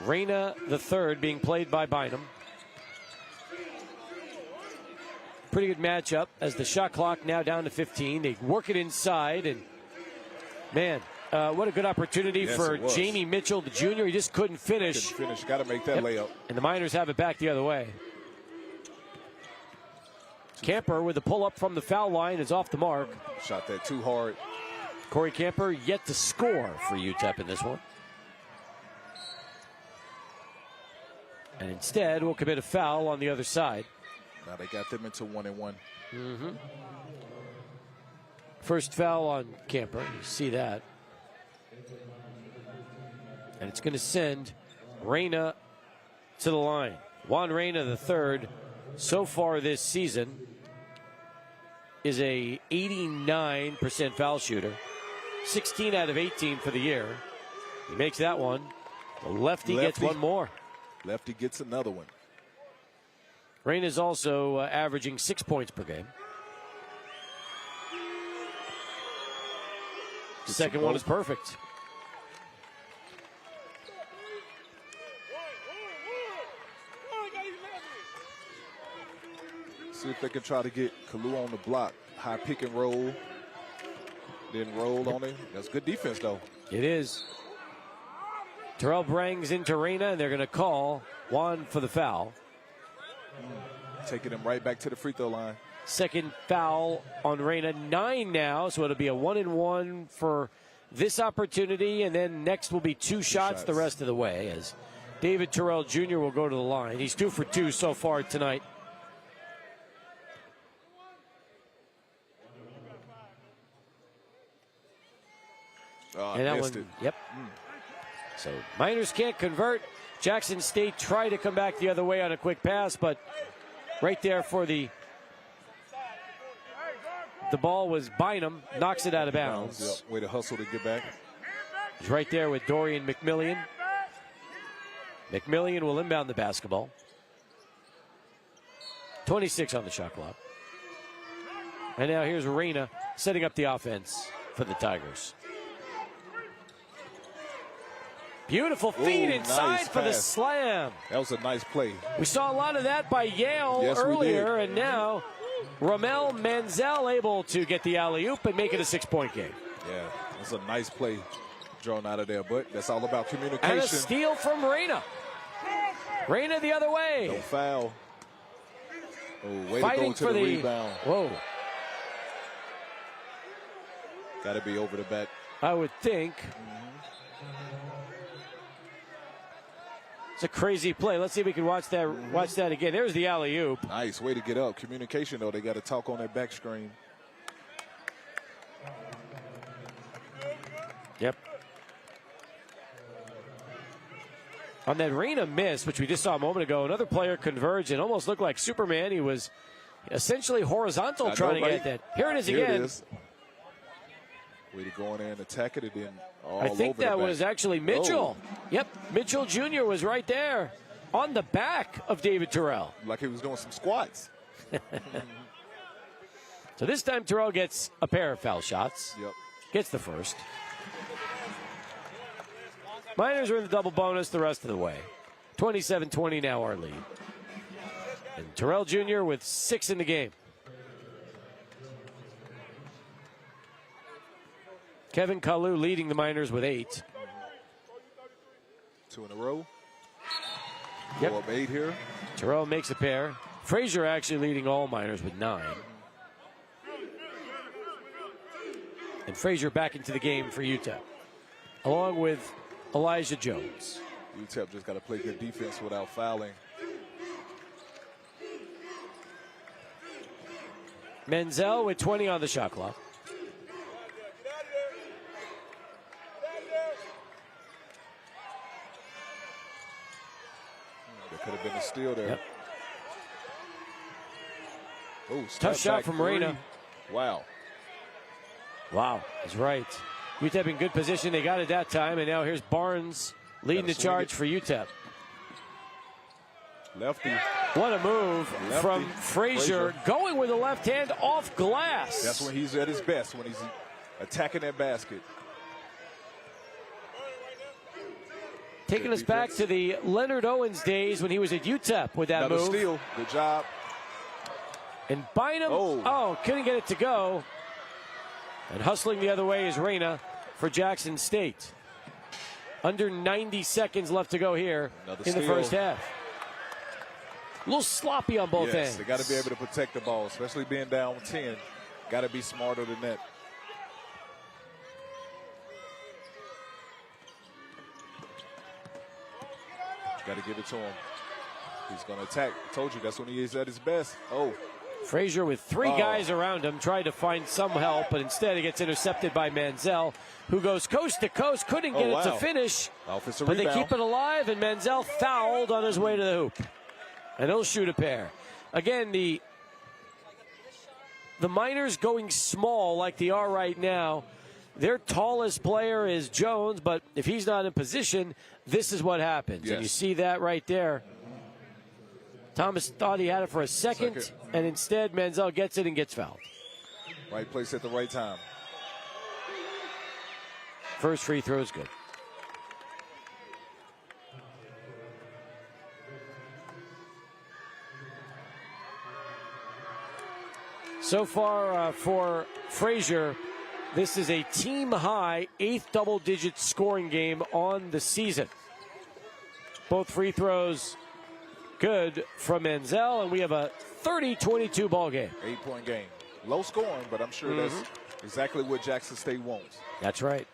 Reyna the third being played by Bynum. Pretty good matchup as the shot clock now down to 15. They work it inside, and man, what a good opportunity for Jamie Mitchell, the junior. He just couldn't finish. Got to make that layup. And the Miners have it back the other way. Camper with the pull-up from the foul line is off the mark. Shot that too hard. Corey Camper yet to score for UTEP in this one. And instead, will commit a foul on the other side. Now they got them into 1-1. First foul on Camper. You see that. And it's going to send Reyna to the line. Juan Reyna the third, so far this season, is a 89% foul shooter. 16 out of 18 for the year. He makes that one. The lefty gets one more. Lefty gets another one. Reyna is also averaging 6 points per game. Second one is perfect. See if they can try to get Kalu on the block. High pick and roll. Then roll on him. That's good defense, though. It is. Terrell brings into Reyna, and they're going to call Juan for the foul. Taking him right back to the free throw line. Second foul on Reyna. 9 now, so it'll be a 1-and-1 for this opportunity, and then next will be 2 shots the rest of the way as David Terrell Jr. will go to the line. He's 2 for 2 so far tonight. And that one, yep. So Miners can't convert. Jackson State tried to come back the other way on a quick pass, but right there for the ball was Bynum, knocks it out of bounds. Yep. Way to hustle to get back. He's right there with Dorian McMillian. McMillian will inbound the basketball. 26 on the shot clock. And now here's Reyna setting up the offense for the Tigers. Beautiful feed inside for the slam. That was a nice play. We saw a lot of that by Yale earlier, and now Ramel Manzel able to get the alley-oop and make it a 6-point game. Yeah, that's a nice play drawn out of there, but that's all about communication. And a steal from Reyna. Reyna the other way. No foul. Oh, way Fighting to go to the rebound. Whoa. Got to be over the back. I would think. It's a crazy play. Let's see if we can watch that again. There's the alley-oop. Nice way to get up. Communication, though. They got to talk on that back screen. Yep. On that Reyna miss, which we just saw a moment ago, another player converged and almost looked like Superman. He was essentially horizontal trying to get that. Here it is again. Way to go in there and attack it, and then all I think over that the was actually Mitchell. Oh. Yep, Mitchell Jr. was right there on the back of David Terrell. Like he was doing some squats. So this time Terrell gets a pair of foul shots. Yep. Gets the first. Miners are in the double bonus the rest of the way. 27-20 now our lead. And Terrell Jr. with 6 in the game. Kevin Kalu leading the Miners with 8. 2 in a row. Yep. 4 of 8 here. Terrell makes a pair. Frazier actually leading all Miners with 9. And Frazier back into the game for UTEP, along with Elijah Jones. UTEP just got to play good defense without fouling. Menzel with 20 on the shot clock. That could have been a steal there. Yep. Oh, Tough shot from Reyna. Wow. Wow, he's right. UTEP in good position. They got it that time, and now here's Barnes leading the charge for UTEP. Lefty. What a move from Frazier, going with the left hand off glass. That's when he's at his best, when he's attacking that basket. Taking us back to the Leonard Owens days when he was at UTEP with that Another move. steal. Good job. And Bynum, couldn't get it to go. And hustling the other way is Reyna for Jackson State. Under 90 seconds left to go here in the first half. A little sloppy on both ends. They got to be able to protect the ball, especially being down 10. Got to be smarter than that. Got to give it to him. He's going to attack. Told you, that's when he is at his best. Oh. Frazier with 3 guys around him, tried to find some help, but instead it gets intercepted by Menzel, who goes coast to coast, couldn't get it to finish. Offensive but rebound. They keep it alive, and Menzel fouled on his way to the hoop. And he'll shoot a pair. Again, the Miners going small like they are right now. Their tallest player is Jones, but if he's not in position, this is what happens. Yes. And you see that right there. Thomas thought he had it for a second, and instead Menzel gets it and gets fouled. Right place at the right time. First free throw is good. So far for Frazier, this is a team-high 8th double-digit scoring game on the season. Both free throws good from Menzel, and we have a 30-22 ball game. 8-point game. Low scoring, but I'm sure that's exactly what Jackson State wants. That's right.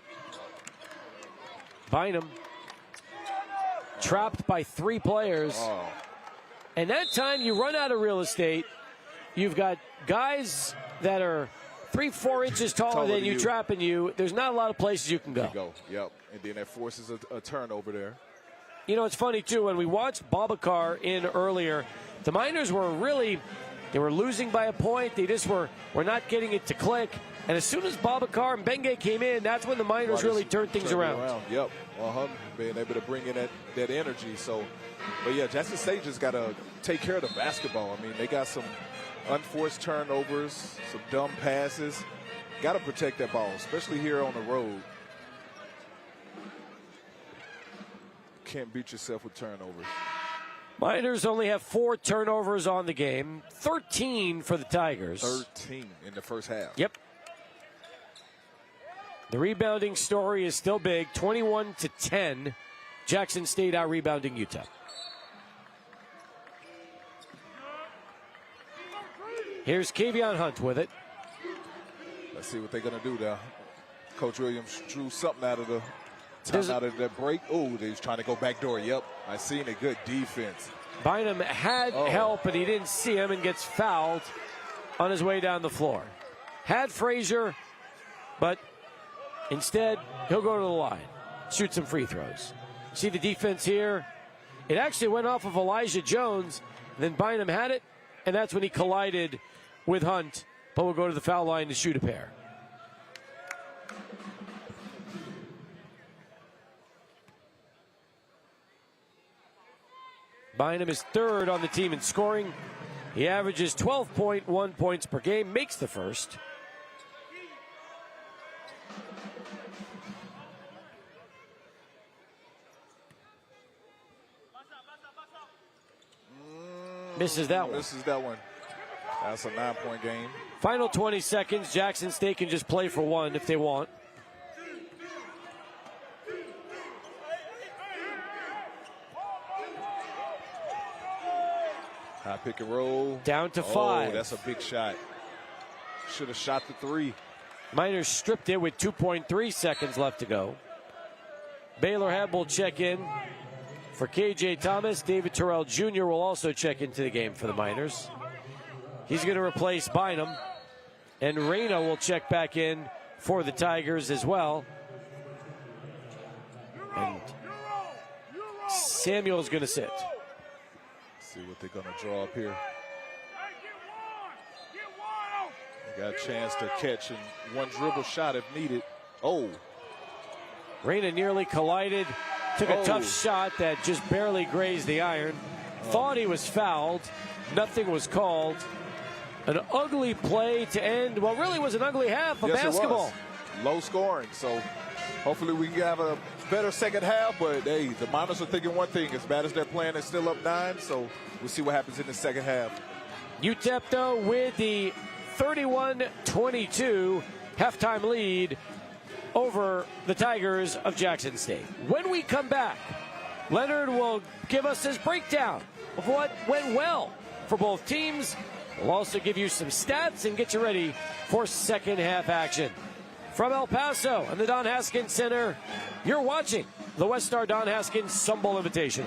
Bynum trapped by 3 players. And that time you run out of real estate. You've got guys that are 3-4 inches taller than you trapping you. There's not a lot of places you can go. Yep. And then that forces a turnover there. You know, it's funny, too, when we watched Babacar in earlier, the Miners were they were losing by a point. They just were not getting it to click. And as soon as Babacar and Benge came in, that's when the Miners really turned things around. Yep. Being able to bring in that energy. So, but yeah, Jackson State just got to take care of the basketball. I mean, they got some unforced turnovers, some dumb passes. Got to protect that ball, especially here on the road. Can't beat yourself with turnovers. Miners only have 4 turnovers on the game, 13 for the Tigers. 13 in the first half. Yep. The rebounding story is still big, 21-10. Jackson State out rebounding UTEP. Here's Kavion Hunt with it. Let's see what they're going to do there. Coach Williams drew something out of the that break. Oh, he's trying to go back door. Yep, I seen a good defense. Bynum had help, but he didn't see him and gets fouled on his way down the floor. Had Frazier, but instead he'll go to the line, shoot some free throws. See the defense here? It actually went off of Elijah Jones. Then Bynum had it, and that's when he collided with Hunt, but will go to the foul line to shoot a pair. Bynum is 3rd on the team in scoring. He averages 12.1 points per game, makes the first. Misses that one. Misses that one. That's a 9-point game. Final 20 seconds. Jackson State can just play for one if they want. High pick and roll. Down to 5. Oh, that's a big shot. Should have shot the 3. Miners stripped it with 2.3 seconds left to go. Baylor Hebb will check in for KJ Thomas. David Terrell Jr. will also check into the game for the Miners. He's going to replace Bynum. And Reyna will check back in for the Tigers as well. And Samuel's going to sit. See what they're going to draw up here. They got a chance to catch and one dribble shot if needed. Oh. Reyna nearly collided. Took a tough shot that just barely grazed the iron. Thought he was fouled. Nothing was called. An ugly play to end what really was an ugly half of basketball. It was. Low scoring. So hopefully we can have a better second half. But, hey, the Miners are thinking one thing. As bad as they're playing, they're still up 9. So we'll see what happens in the second half. UTEP, though, with the 31-22 halftime lead over the Tigers of Jackson State. When we come back, Leonard will give us his breakdown of what went well for both teams. We'll also give you some stats and get you ready for second half action. From El Paso and the Don Haskins Center, you're watching the WestStar Don Haskins Sun Bowl Invitational.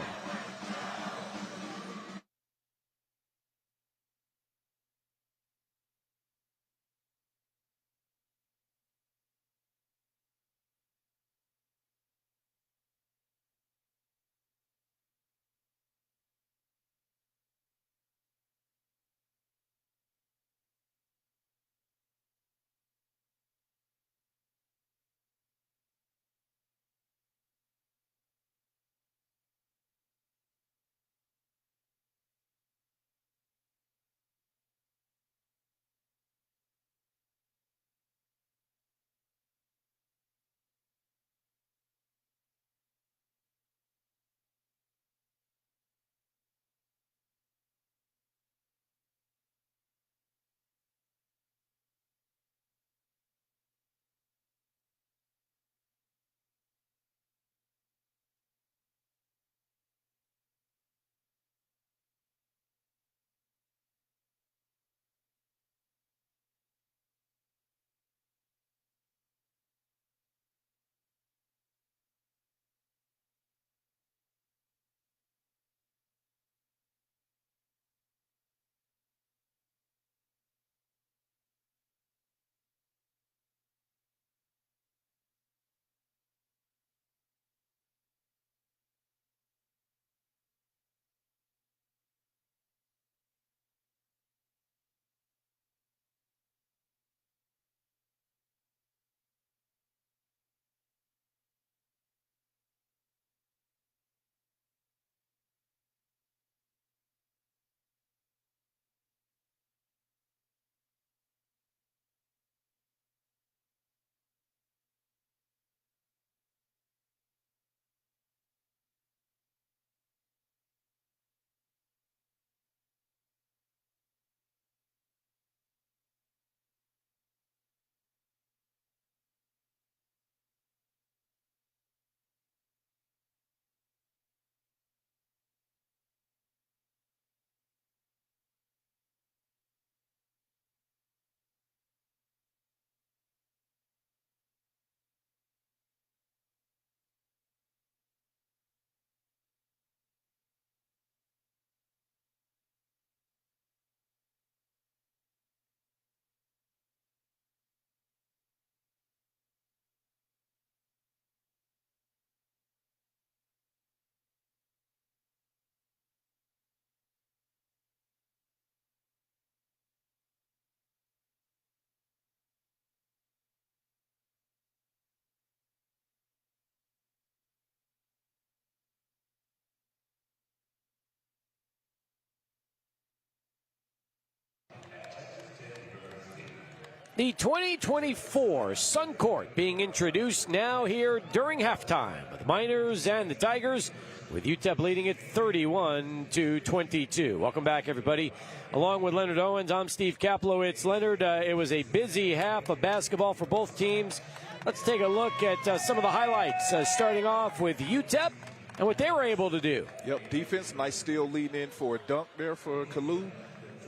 The 2024 Sun Court being introduced now here during halftime. The Miners and the Tigers with UTEP leading it 31-22. Welcome back, everybody. Along with Leonard Owens, I'm Steve Kaplowitz. Leonard, it was a busy half of basketball for both teams. Let's take a look at some of the highlights, starting off with UTEP and what they were able to do. Yep, defense, nice steal leading in for a dunk there for Kalu.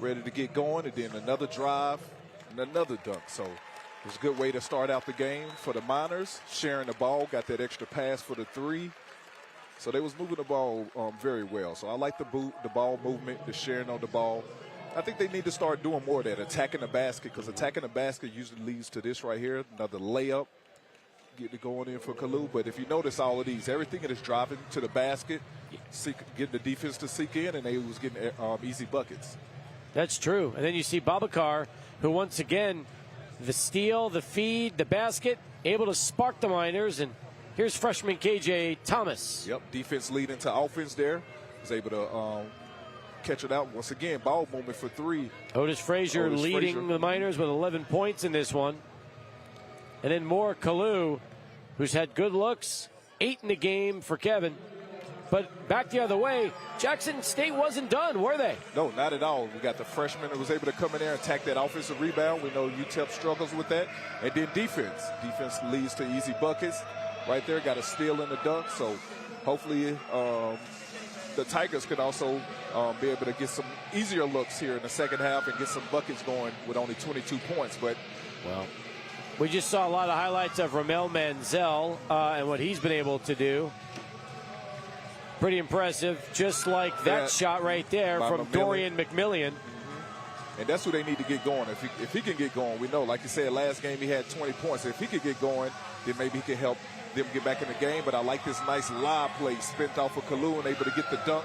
Ready to get going, and then another drive and another dunk. So it's a good way to start out the game for the Miners. Sharing the ball, got that extra pass for the three. So they was moving the ball very well. So I like the ball movement, the sharing on the ball. I think they need to start doing more of that, attacking the basket, because attacking the basket usually leads to this right here, another layup. Get it going in for Kalu. But if you notice all of these, everything is driving to the basket, getting the defense to seek in, and they was getting easy buckets. That's true. And then you see Babacar, who once again, the steal, the feed, the basket, able to spark the Miners. And here's freshman KJ Thomas. Yep, defense leading to offense there. Was able to catch it out. Once again, ball movement for three. Otis Frazier leading the Miners with 11 points in this one. And then more Kalu, who's had good looks, 8 in the game for Kevin. But back the other way, Jackson State wasn't done, were they? No, not at all. We got the freshman that was able to come in there and attack that offensive rebound. We know UTEP struggles with that. And then defense. Defense leads to easy buckets. Right there, got a steal in the dunk. So hopefully the Tigers could also be able to get some easier looks here in the second half and get some buckets going with only 22 points. But, well, we just saw a lot of highlights of Ramel Manziel and what he's been able to do. Pretty impressive, just like that shot right there from Dorian McMillian. Mm-hmm. And that's who they need to get going. If he can get going, we know, like you said, last game he had 20 points. If he could get going, then maybe he can help them get back in the game. But I like this nice lob play spent off of Kalu and able to get the dunk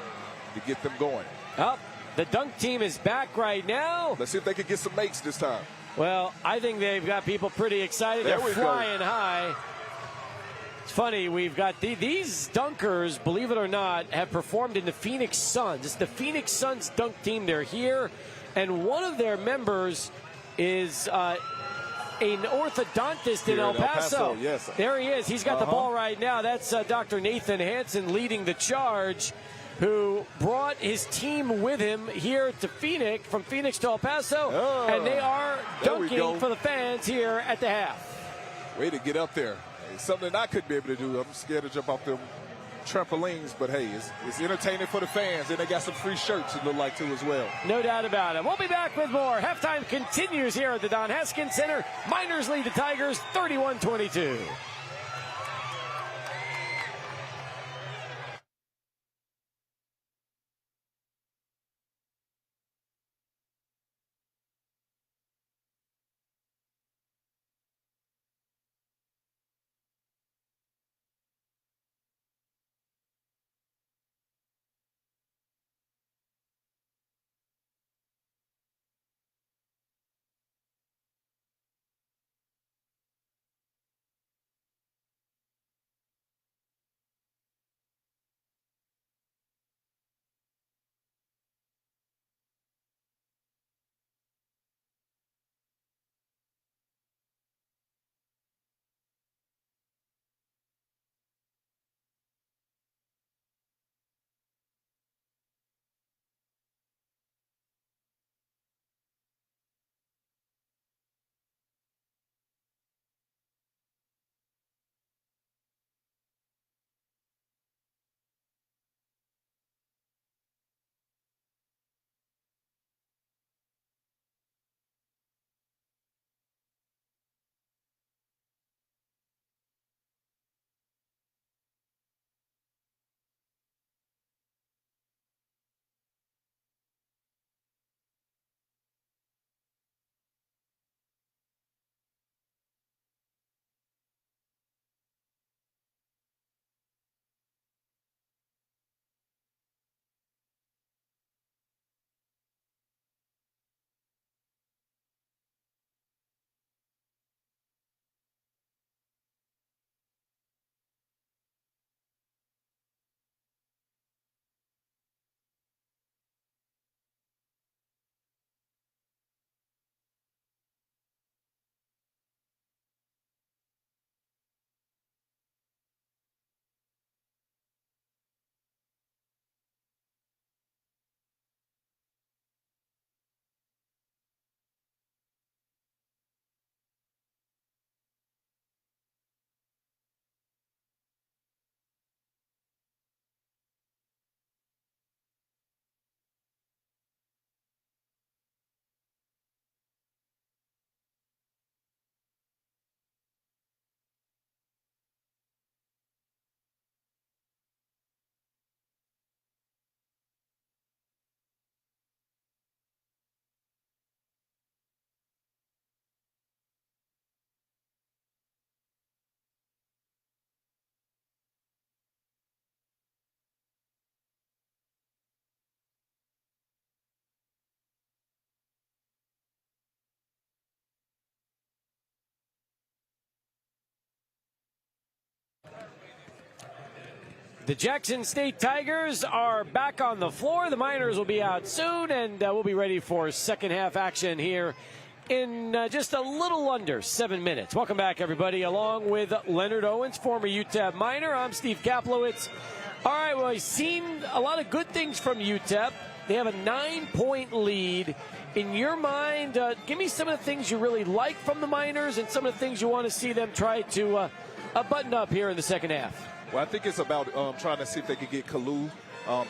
to get them going. Oh, the dunk team is back right now. Let's see if they can get some makes this time. Well, I think they've got people pretty excited. They're flying high. It's funny, we've got these dunkers, believe it or not, have performed in the Phoenix Suns. It's the Phoenix Suns dunk team. They're here, and one of their members is an orthodontist in El Paso. Yes. There he is. He's got the ball right now. That's Dr. Nathan Hansen leading the charge, who brought his team with him here to Phoenix, from Phoenix to El Paso, and they are dunking for the fans here at the half. Way to get up there. It's something I couldn't be able to do. I'm scared to jump off them trampolines, but hey, it's entertaining for the fans, and they got some free shirts, it look like, too, as well. No doubt about it. We'll be back with more. Halftime continues here at the Don Haskins Center. Miners lead the Tigers 31-22. The Jackson State Tigers are back on the floor. The Miners will be out soon, and we'll be ready for second half action here in just a little under 7 minutes. Welcome back, everybody, along with Leonard Owens, former UTEP Miner. I'm Steve Kaplowitz. All right, well, I've seen a lot of good things from UTEP. They have a 9-point lead. In your mind, give me some of the things you really like from the Miners and some of the things you want to see them try to button up here in the second half. Well, I think it's about trying to see if they can get Kalu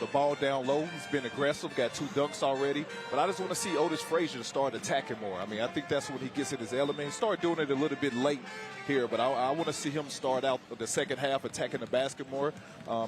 the ball down low. He's been aggressive, got 2 dunks already. But I just want to see Otis Frazier start attacking more. I mean, I think that's when he gets in his element. He started doing it a little bit late here, but I want to see him start out the second half attacking the basket more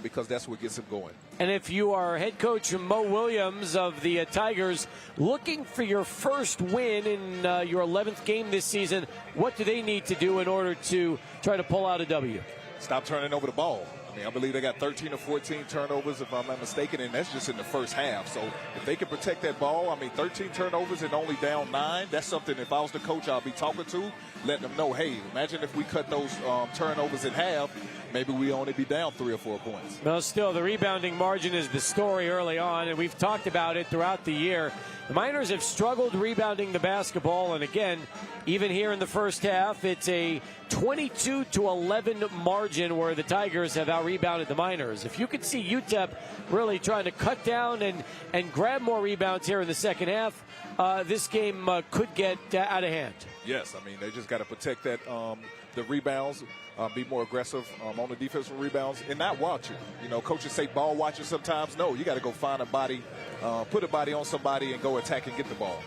because that's what gets him going. And if you are head coach Mo Williams of the Tigers, looking for your first win in your 11th game this season, what do they need to do in order to try to pull out a W? Stop turning over the ball. I mean, I believe they got 13 or 14 turnovers, if I'm not mistaken, and that's just in the first half. So if they can protect that ball, I mean, 13 turnovers and only down 9, that's something if I was the coach I'll be talking to, letting them know, hey, imagine if we cut those turnovers in half, maybe we only be down 3 or 4 points. Well, still, the rebounding margin is the story early on, and we've talked about it throughout the year. The Miners have struggled rebounding the basketball, and again, even here in the first half, it's a 22-11 margin where the Tigers have out-rebounded the Miners. If you could see UTEP really trying to cut down and grab more rebounds here in the second half, this game could get out of hand. Yes, I mean, they just got to protect that the rebounds, be more aggressive on the defensive rebounds, and not watch it. You know, coaches say ball watching sometimes. No, you got to go find a body, put a body on somebody, and go attack and get the ball.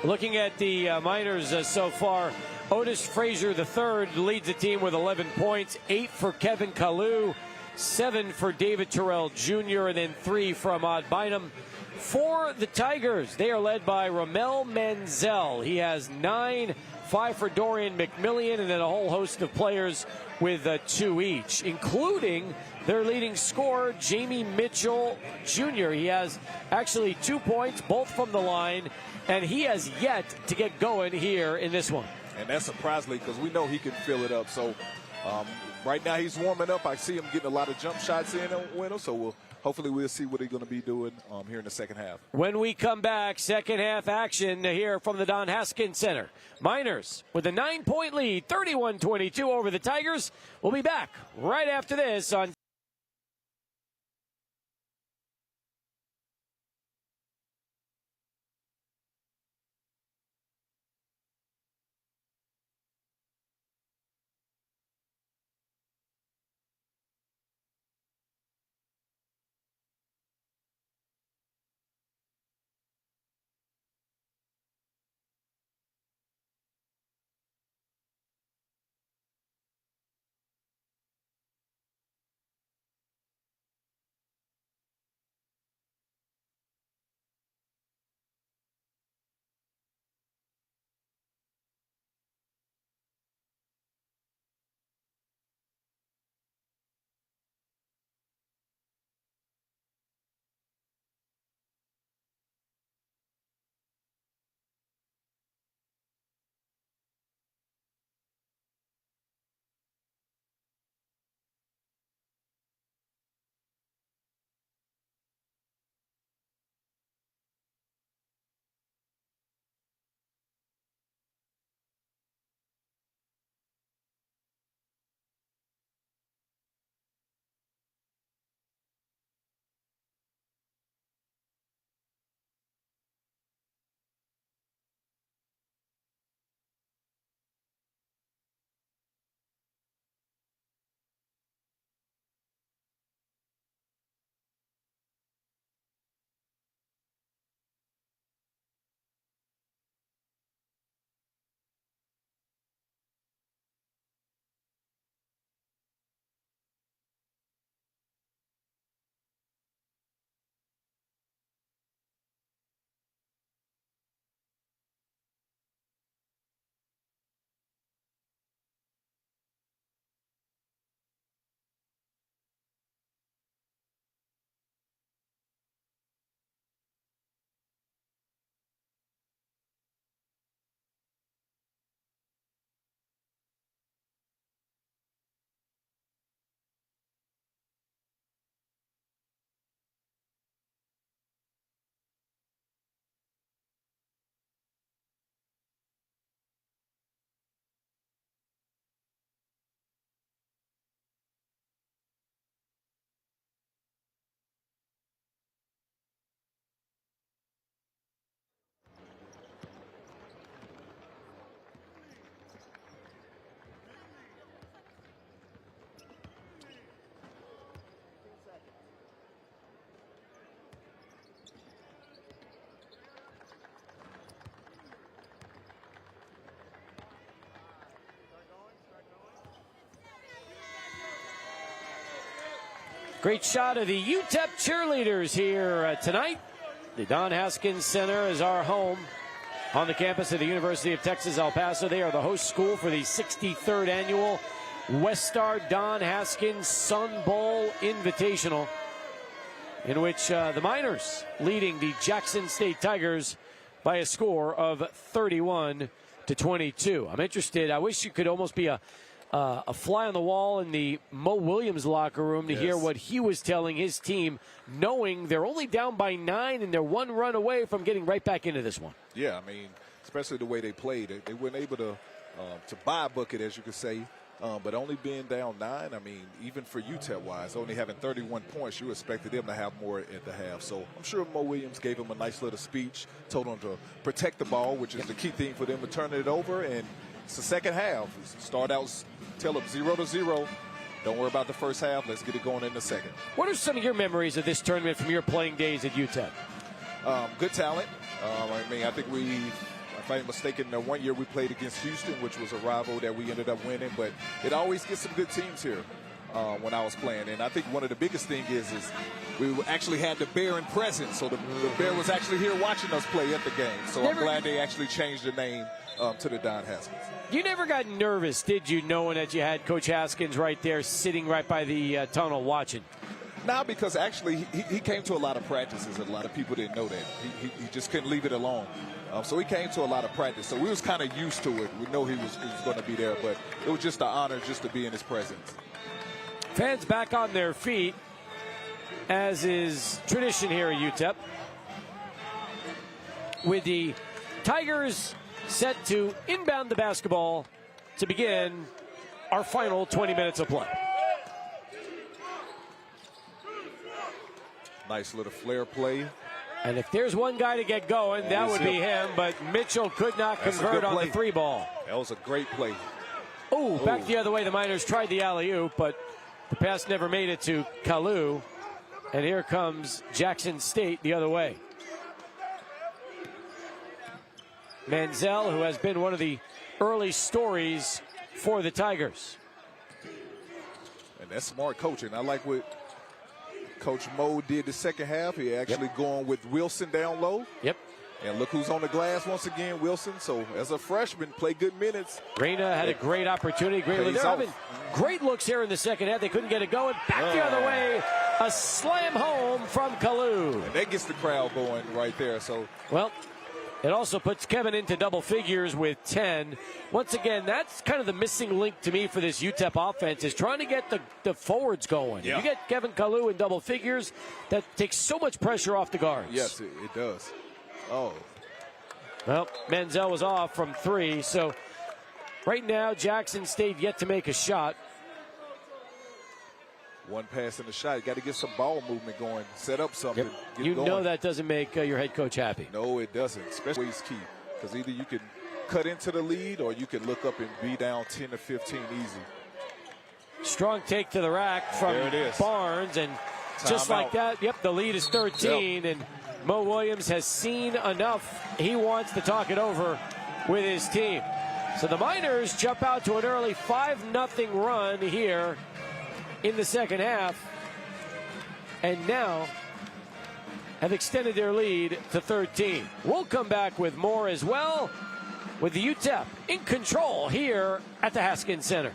Looking at the Miners so far, Otis Frazier III leads the team with 11 points, 8 for Kevin Kalu, 7 for David Terrell Jr., and then 3 from Odd Bynum. For the Tigers, they are led by Ramel Manzel. He has 9, 5 for Dorian McMillian, and then a whole host of players with 2 each, including their leading scorer, Jamie Mitchell Jr. He has actually 2 points, both from the line, and he has yet to get going here in this one. And that's surprisingly because we know he can fill it up. So right now he's warming up. I see him getting a lot of jump shots in with him, so hopefully we'll see what he's going to be doing here in the second half. When we come back, second half action here from the Don Haskins Center. Miners with a 9-point lead, 31-22 over the Tigers. We'll be back right after this on Great shot of the UTEP cheerleaders here tonight. The Don Haskins Center is our home on the campus of the University of Texas, El Paso. They are the host school for the 63rd annual WestStar Don Haskins Sun Bowl Invitational, in which the Miners leading the Jackson State Tigers by a score of 31-22. I'm interested. I wish you could almost be a fly on the wall in the Mo Williams locker room to hear what he was telling his team, knowing they're only down by 9 and they're one run away from getting right back into this one. Yeah, I mean, especially the way they played. They weren't able to buy a bucket, as you could say, but only being down 9, I mean, even for UTEP-wise, only having 31 points, you expected them to have more at the half. So I'm sure Mo Williams gave him a nice little speech, told him to protect the ball, which is the key thing for them to turn it over. And it's the second half. Start out, tell them 0-0. Don't worry about the first half. Let's get it going in the second. What are some of your memories of this tournament from your playing days at UTEP? Good talent. I mean, I think if I'm mistaken, one year we played against Houston, which was a rival that we ended up winning. But it always gets some good teams here when I was playing. And I think one of the biggest things is we actually had the Bear in presence. So the Bear was actually here watching us play at the game. So I'm glad they actually changed the name to the Don Haskins. You never got nervous, did you, knowing that you had Coach Haskins right there sitting right by the tunnel watching? No, because actually he came to a lot of practices, and a lot of people didn't know that. He just couldn't leave it alone. So he came to a lot of practice. So we was kind of used to it. We know he was going to be there, but it was just an honor just to be in his presence. Fans back on their feet, as is tradition here at UTEP, with the Tigers set to inbound the basketball to begin our final 20 minutes of play. Nice little flare play. And if there's one guy to get going, that would be him. But Mitchell could not convert on the 3 ball. That was a great play. Oh, back the other way. The Miners tried the alley-oop, but the pass never made it to Kalu. And here comes Jackson State the other way. Manziel, who has been one of the early stories for the Tigers. And that's smart coaching. I like what Coach Mo did the second half. He actually going with Wilson down low. Yep. And look who's on the glass once again, Wilson. So as a freshman, play good minutes. Reina had a great opportunity. Great looks here in the second half. They couldn't get it going. Back the other way. A slam home from Kalu. And that gets the crowd going right there. So, well, it also puts Kevin into double figures with 10. Once again, that's kind of the missing link to me for this UTEP offense, is trying to get the forwards going. Yeah. You get Kevin Kalu in double figures, that takes so much pressure off the guards. Yes, it does. Oh. Well, Manziel was off from 3, so right now Jackson State yet to make a shot. One pass in the shot. You got to get some ball movement going. Set up something. Yep. You know that doesn't make your head coach happy. No, it doesn't. Especially it's key. Because either you can cut into the lead or you can look up and be down 10 or 15 easy. Strong take to the rack from Barnes. And just like that, the lead is 13. And Mo Williams has seen enough. He wants to talk it over with his team. So the Miners jump out to an early 5-0 run here in the second half, and now have extended their lead to 13. We'll come back with more as well, with the UTEP in control here at the Haskins Center.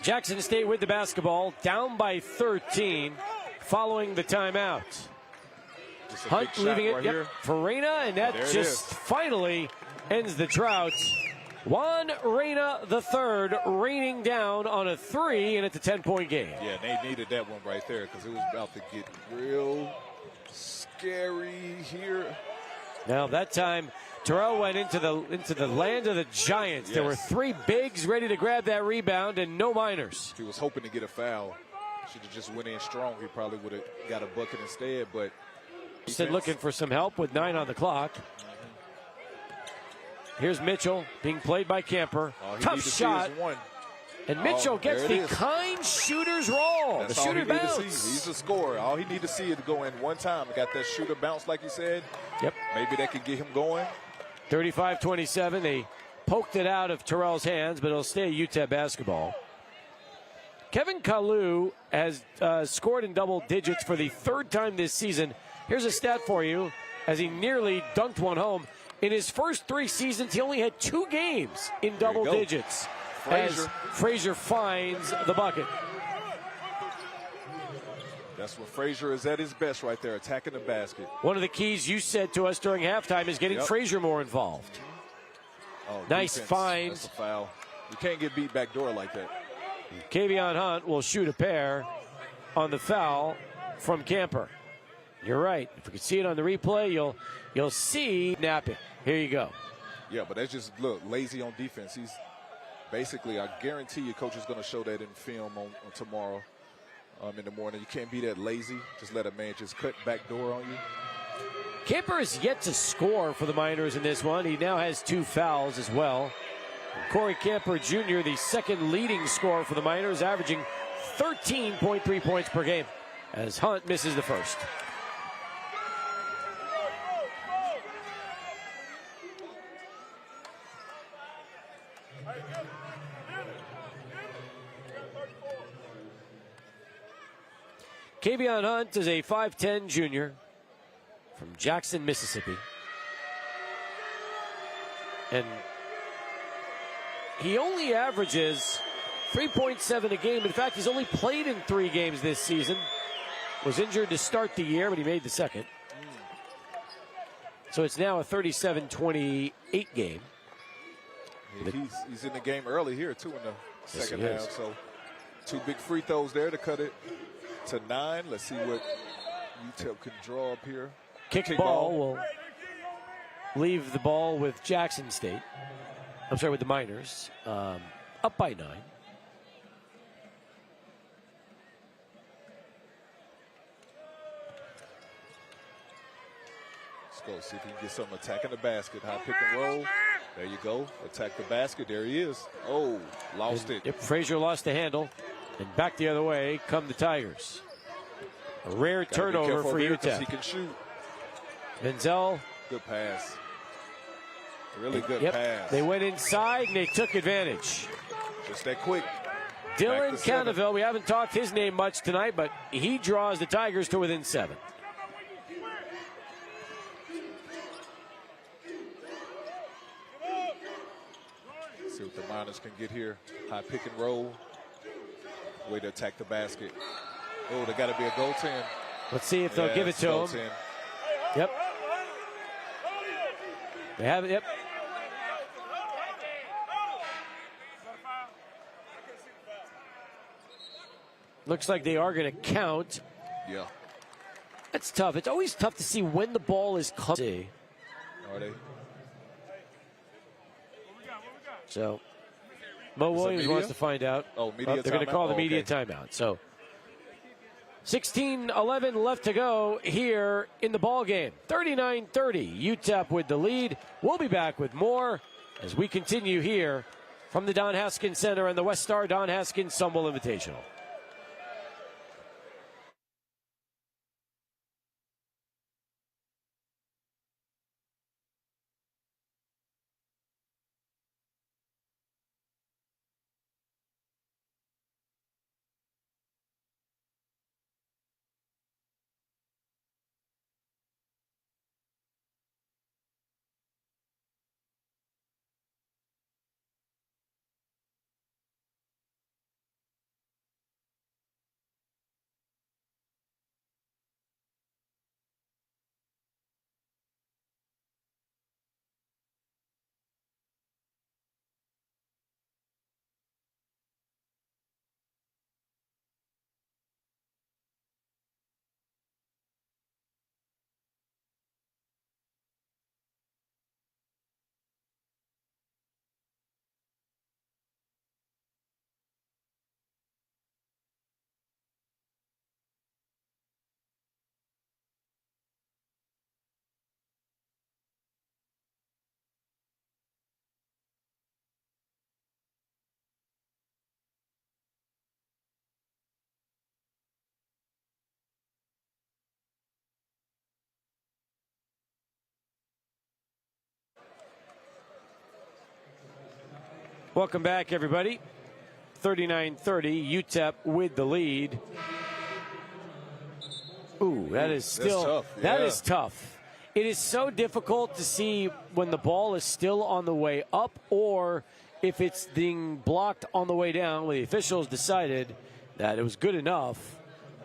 Jackson State with the basketball, down by 13 following the timeout. Hunt leaving it for Reyna, and that just finally ends the drought. Juan Reyna III raining down on a 3, and it's a 10-point game. Yeah, they needed that one right there because it was about to get real scary here. Now that time, Terrell went into the land of the Giants. Yes. There were 3 bigs ready to grab that rebound and no minors. He was hoping to get a foul. Should have just went in strong. He probably would have got a bucket instead, but said looking for some help with 9 on the clock. Here's Mitchell being played by Camper. Tough shot. And Mitchell gets the kind shooter's roll. That's the shooter bounce. He's a scorer. All he needs to see is to go in one time. Got that shooter bounce, like you said. Yep. Maybe that could get him going. 35-27. They poked it out of Terrell's hands, but it'll stay UTEP basketball. Kevin Kalu has scored in double digits for the 3rd time this season. Here's a stat for you as he nearly dunked one home. In his first 3 seasons, he only had 2 games in double digits. As Frazier finds the bucket. That's what Frazier is at his best right there, attacking the basket. One of the keys you said to us during halftime is getting Frazier more involved. Nice find. That's a foul. You can't get beat back door like that. Kavion Hunt will shoot a pair on the foul from Camper. You're right. If we could see it on the replay, you'll see napping. Here you go. Yeah, but that's just, look, lazy on defense. He's basically, I guarantee you, coach is going to show that in film on tomorrow in the morning. You can't be that lazy. Just let a man just cut back door on you. Camper is yet to score for the Miners in this one. He now has 2 fouls as well. Corey Camper Jr., the 2nd leading scorer for the Miners, averaging 13.3 points per game as Hunt misses the first. Kavion Hunt is a 5'10 junior from Jackson, Mississippi. And he only averages 3.7 a game. In fact, he's only played in 3 games this season. Was injured to start the year, but he made the 2nd. So it's now a 37-28 game. He's in the game early here, too, in the second half. So 2 big free throws there to cut it to 9. Let's see what UTEP can draw up here. Kick ball will leave the ball with Jackson State. I'm sorry, with the Miners. Up by 9. Let's go see if he can get something attacking the basket. High pick and roll. There you go. Attack the basket. There he is. Oh, lost it. Yep, Frazier lost the handle. And back the other way come the Tigers. A rare turnover for UTEP. He can shoot. Menzel. Good pass. Really good pass. They went inside and they took advantage. Just that quick. Dylan Cannaville, we haven't talked his name much tonight, but he draws the Tigers to within 7. See what the Miners can get here. High pick and roll. Way to attack the basket. Oh, they got to be a goaltend. Let's see if they'll give it to him. Yep. They have it, yep. Looks like they are going to count. Yeah. That's tough. It's always tough to see when the ball is coming. Are they? So, Mo Williams wants to find out. Oh, media they're going to call the media timeout. So, 16-11 left to go here in the ball game. 39-30. UTEP with the lead. We'll be back with more as we continue here from the Don Haskins Center and the WestStar Don Haskins Sunbowl Invitational. Welcome back, everybody. 39-30, UTEP with the lead. Ooh, that is still tough. That is tough. It is so difficult to see when the ball is still on the way up or if it's being blocked on the way down, when the officials decided that it was good enough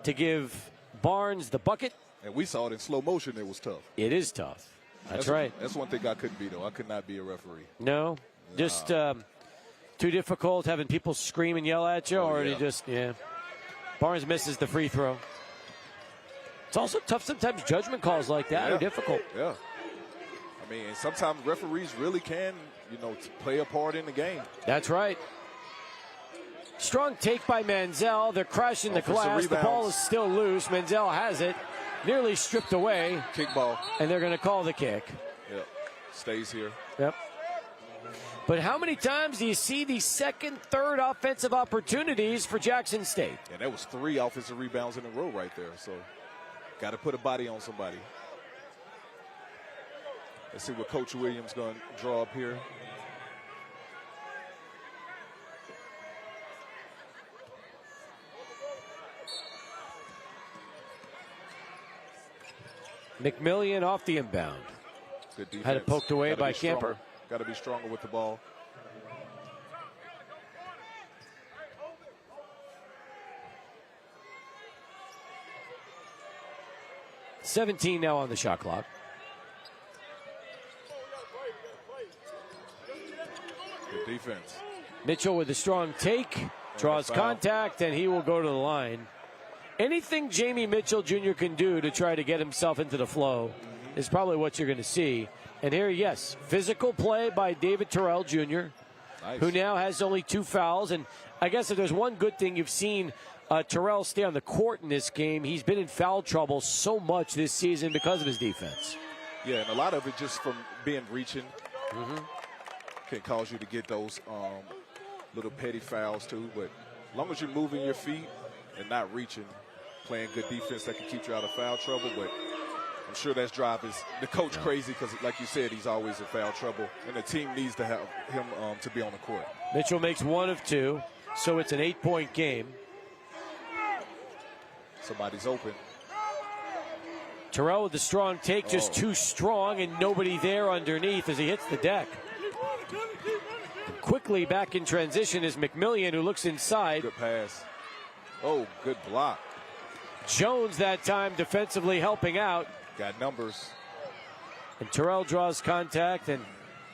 to give Barnes the bucket. And we saw it in slow motion. It was tough. It is tough. That's right. That's one thing I couldn't be, though. I could not be a referee. No, just too difficult having people scream and yell at you, Barnes misses the free throw. It's also tough sometimes. Judgment calls like that are difficult. Yeah. I mean, and sometimes referees really can, play a part in the game. That's right. Strong take by Manziel. They're crashing the glass. The ball is still loose. Manziel has it. Nearly stripped away. Kick ball. And they're going to call the kick. Yep. Stays here. Yep. But how many times do you see the second, third offensive opportunities for Jackson State? And that was 3 offensive rebounds in a row right there. So, got to put a body on somebody. Let's see what Coach Williams going to draw up here. McMillian off the inbound. Good defense. Had it poked away by Camper. Got to be stronger with the ball. $17 now on the shot clock. Good defense. Mitchell with a strong take, draws contact, and he will go to the line. Anything Jamie Mitchell Jr. can do to try to get himself into the flow is probably what you're going to see. And here, yes, physical play by David Terrell Jr., who now has only 2 fouls. And I guess if there's one good thing you've seen Terrell stay on the court in this game, he's been in foul trouble so much this season because of his defense. Yeah, and a lot of it just from being reaching can cause you to get those little petty fouls too. But as long as you're moving your feet and not reaching, playing good defense, that can keep you out of foul trouble. But I'm sure that's driving the coach crazy because, like you said, he's always in foul trouble, and the team needs to have him to be on the court. Mitchell makes 1 of 2, so it's an 8-point game. Somebody's open. Terrell with the strong take, just too strong, and nobody there underneath as he hits the deck. Quickly back in transition is McMillian, who looks inside. Good pass. Oh, good block. Jones that time defensively helping out. Got numbers. And Terrell draws contact, and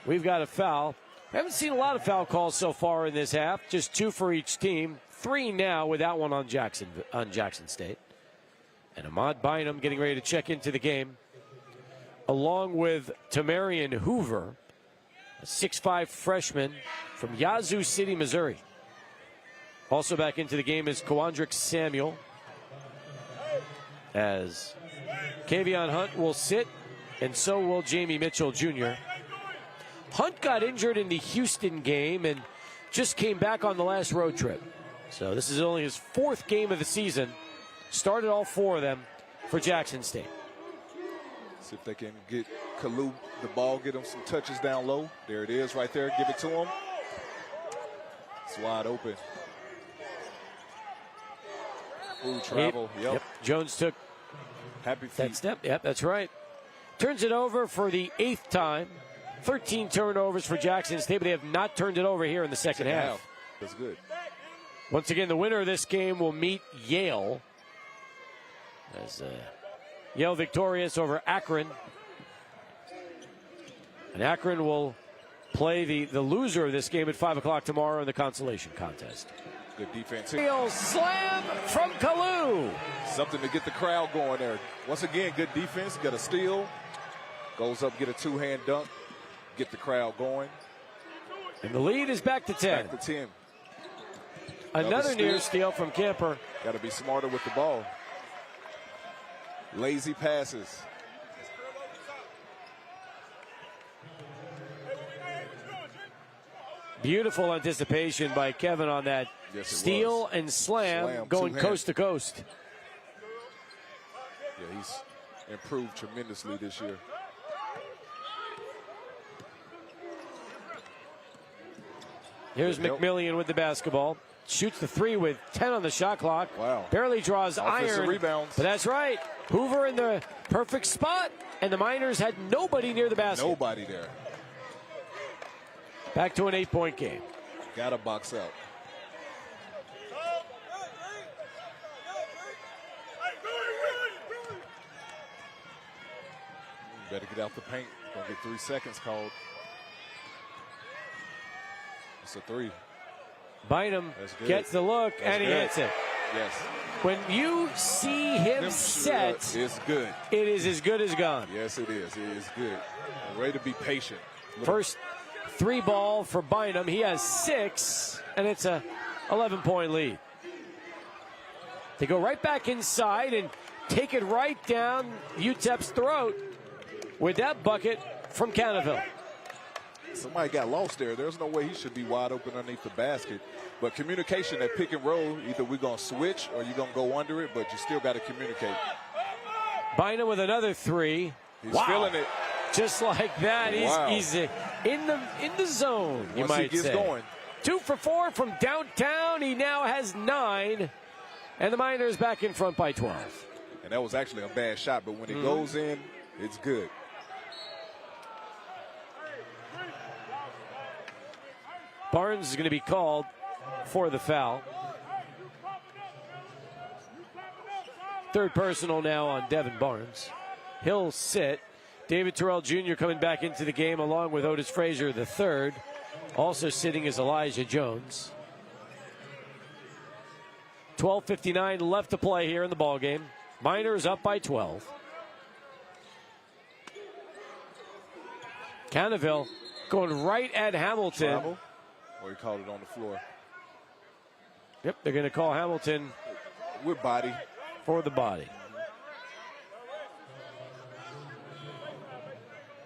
we've got a foul. We haven't seen a lot of foul calls so far in this half, just 2 for each team. 3 now with that one on Jackson State. And Ahmad Bynum getting ready to check into the game, along with Tamarian Hoover, a 6'5 freshman from Yazoo City, Missouri. Also back into the game is Kawandrick Samuel, as Kavion Hunt will sit, and so will Jamie Mitchell Jr. Hunt got injured in the Houston game and just came back on the last road trip. So this is only his 4th game of the season. Started all 4 of them for Jackson State. See if they can get Kalu the ball, get him some touches down low. There it is right there. Give it to him. It's wide open. Ooh, travel. Yep. Jones took happy feet. That step. Yep, that's right. Turns it over for the 8th time. 13 turnovers for Jackson State, but they have not turned it over here in the second half. That's good. Once again, the winner of this game will meet Yale. As Yale victorious over Akron. And Akron will play the loser of this game at 5 o'clock tomorrow in the consolation contest. Good defense. Slam from Kalu. Something to get the crowd going there. Once again, good defense. Got a steal. Goes up, get a 2-hand dunk. Get the crowd going. And the lead is back to 10. Back to 10. Another near steal from Camper. Got to be smarter with the ball. Lazy passes. Beautiful anticipation by Kevin on that steal and slam going coast to coast. Yeah, he's improved tremendously this year. Here's Good help. McMillian with the basketball. Shoots the three with 10 on the shot clock. Wow. Barely draws Offensive iron. rebounds. But that's right. Hoover in the perfect spot. And the Miners had nobody near the basket. Nobody there. Back to an 8-point game. Got to box out. Better get out the paint. Gonna get 3 seconds called. It's a three. Bynum gets the look, and he hits it. Yes. When you see him set, it's good. It is as good as gone. Yes, it is. It is good. I'm ready to be patient. First three ball for Bynum. He has 6, and it's a 11-point lead. They go right back inside and take it right down UTEP's throat with that bucket from Cannaville. Somebody got lost there. There's no way he should be wide open underneath the basket. But communication at pick and roll, either we're going to switch or you're going to go under it, but you still got to communicate. Bynum with another 3. He's feeling it. Just like that. He's in the zone, you might say. Once he gets going. 2 for 4 from downtown. He now has 9. And the Miners back in front by 12. And that was actually a bad shot, but when it goes in, it's good. Barnes is going to be called for the foul. Third personal now on Devin Barnes. He'll sit. David Terrell Jr. coming back into the game along with Otis Frazier the third. Also sitting is Elijah Jones. 12:59 left to play here in the ballgame. Miners up by 12. Cannaville going right at Hamilton. Travel, or he called it on the floor. Yep, they're going to call Hamilton with body for the body.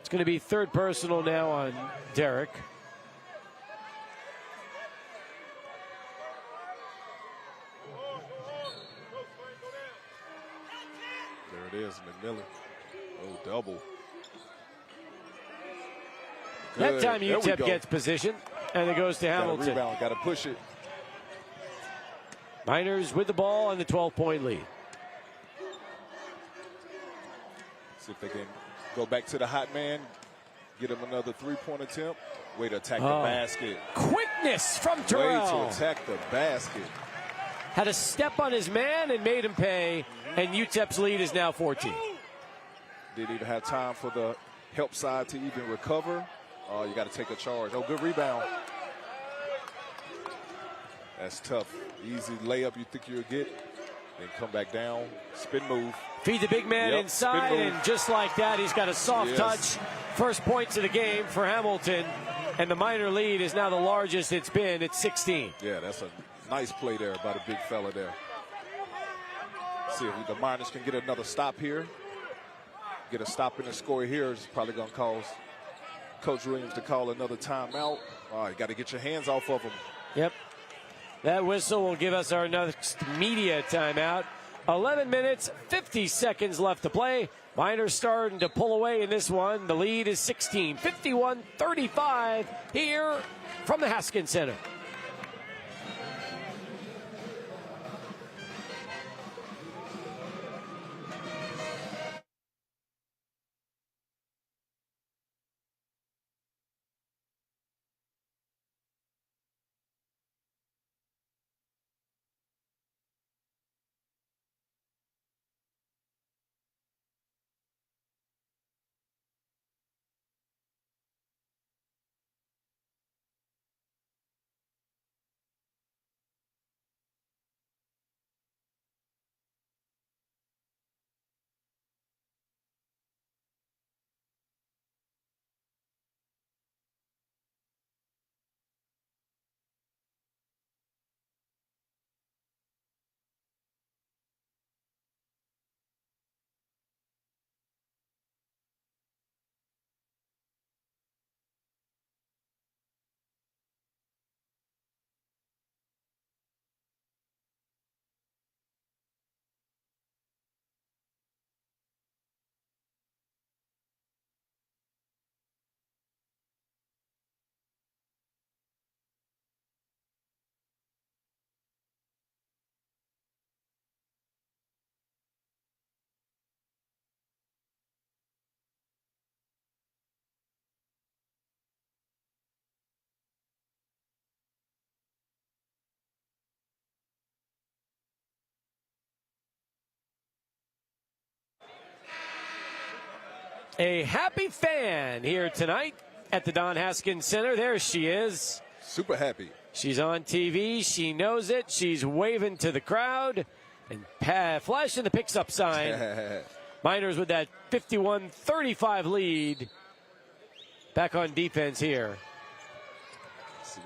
It's going to be third personal now on Derek. There it is, McMillan. Oh, double. That time UTEP gets position, and it goes to Hamilton. Rebound, got to push it. Miners with the ball and the 12-point lead. See if they can go back to the hot man, get him another three-point attempt. Way to attack the basket. Quickness from Terrell. Way to attack the basket. Had a step on his man and made him pay, and UTEP's lead is now 14. Didn't even have time for the help side to even recover. You got to take a charge. Oh, good rebound. That's tough. Easy layup you think you'll get. Then come back down. Spin move. Feed the big man inside, and just like that, he's got a soft touch. First points of the game for Hamilton, and the Miner lead is now the largest it's been. It's 16. Yeah, that's a nice play there by the big fella there. See if the Miners can get another stop here. Get a stop in the score here is probably going to cause Coach Williams to call another timeout. You got to get your hands off of him. Yep. That whistle will give us our next media timeout. 11 minutes, 50 seconds left to play. Miners starting to pull away in this one. The lead is 16, 51-35 here from the Haskins Center. A happy fan here tonight at the Don Haskins Center. There she is. Super happy. She's on TV. She knows it. She's waving to the crowd and flashing the picks up sign. Miners with that 51-35 lead. Back on defense here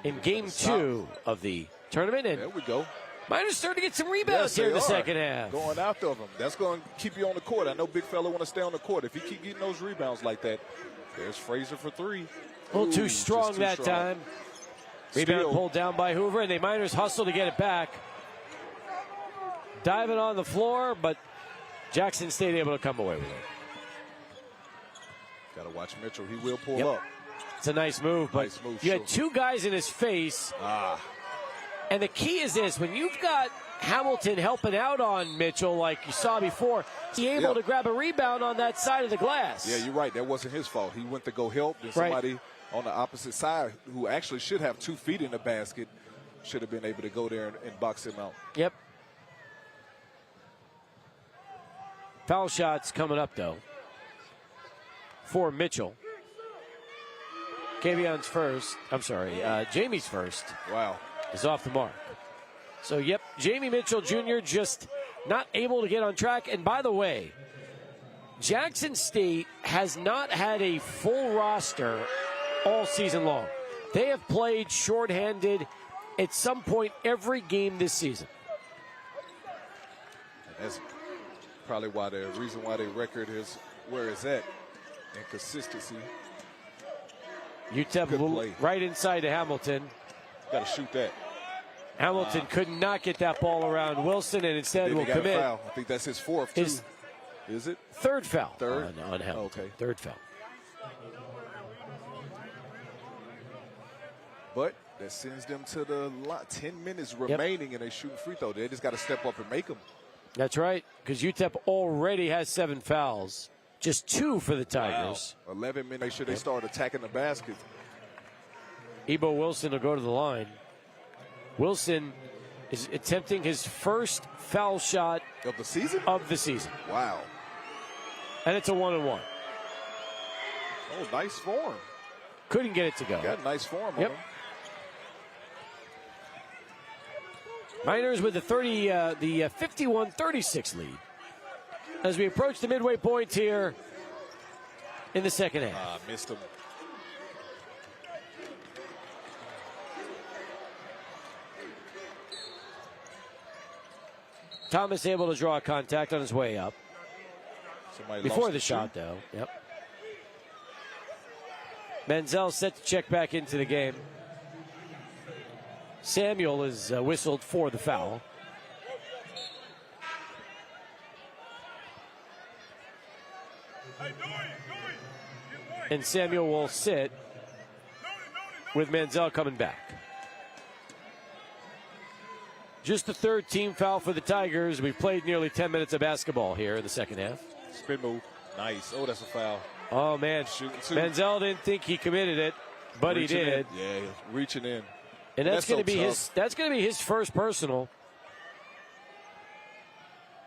in game 2 of the tournament. And there we go. Miners starting to get some rebounds here in the second half. Going after them. That's going to keep you on the court. I know big fella want to stay on the court. If you keep getting those rebounds like that, there's Frazier for 3. A little too strong that time. Rebound pulled down by Hoover, and the Miners hustle to get it back. Diving on the floor, but Jackson State able to come away with it. Got to watch Mitchell. He will pull up. It's a nice move, but you had 2 guys in his face. And the key is this. When you've got Hamilton helping out on Mitchell like you saw before, he's able to grab a rebound on that side of the glass. Yeah, you're right. That wasn't his fault. He went to go help. And somebody on the opposite side who actually should have 2 feet in the basket should have been able to go there and box him out. Yep. Foul shots coming up, though, for Mitchell. Kavion's first. I'm sorry, Jamie's first. Wow. Is off the mark. So, Jamie Mitchell Jr. just not able to get on track. And by the way, Jackson State has not had a full roster all season long. They have played shorthanded at some point every game this season. And that's probably why the reason why their record is where it's at. Inconsistency. UTEP right inside to Hamilton. Got to shoot that. Hamilton could not get that ball around Wilson, and instead will commit. I think that's his 4th, too. Is it? 3rd foul. Third? On Hamilton. Okay. 3rd foul. But that sends them to the 10 minutes remaining, and they shooting free throw. They just got to step up and make them. That's right, because UTEP already has 7 fouls. Just 2 for the Tigers. Wow. 11 minutes. Make sure they start attacking the basket. Ebo Wilson will go to the line. Wilson is attempting his first foul shot of the season? Wow. And it's a 1-on-1. Oh, nice form. Couldn't get it to go. Got a nice form on him. Miners with the 51-36 lead. As we approach the midway point here in the second half. Missed him. Thomas able to draw contact on his way up. Before the shot, though. Menzel set to check back into the game. Samuel is whistled for the foul. And Samuel will sit with Menzel coming back. Just the 3rd team foul for the Tigers. We've played nearly 10 minutes of basketball here in the second half. Spin move. Nice. Oh, that's a foul. Oh, man. Menzel didn't think he committed it, but he did. Yeah, reaching in. And that's going to be his first personal.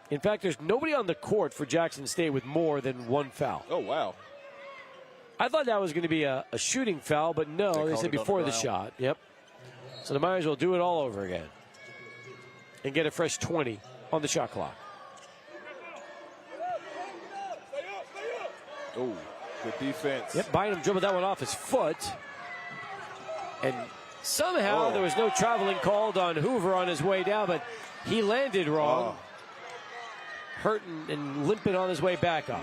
In fact, there's nobody on the court for Jackson State with more than 1 foul. Oh, wow. I thought that was going to be a shooting foul, but no, they said before the shot. Yep. So the Miners will do it all over again and get a fresh 20 on the shot clock. Oh, good defense. Bynum dribbled that one off his foot. And somehow there was no traveling called on Hoover on his way down, but he landed wrong. Hurting and limping on his way back up.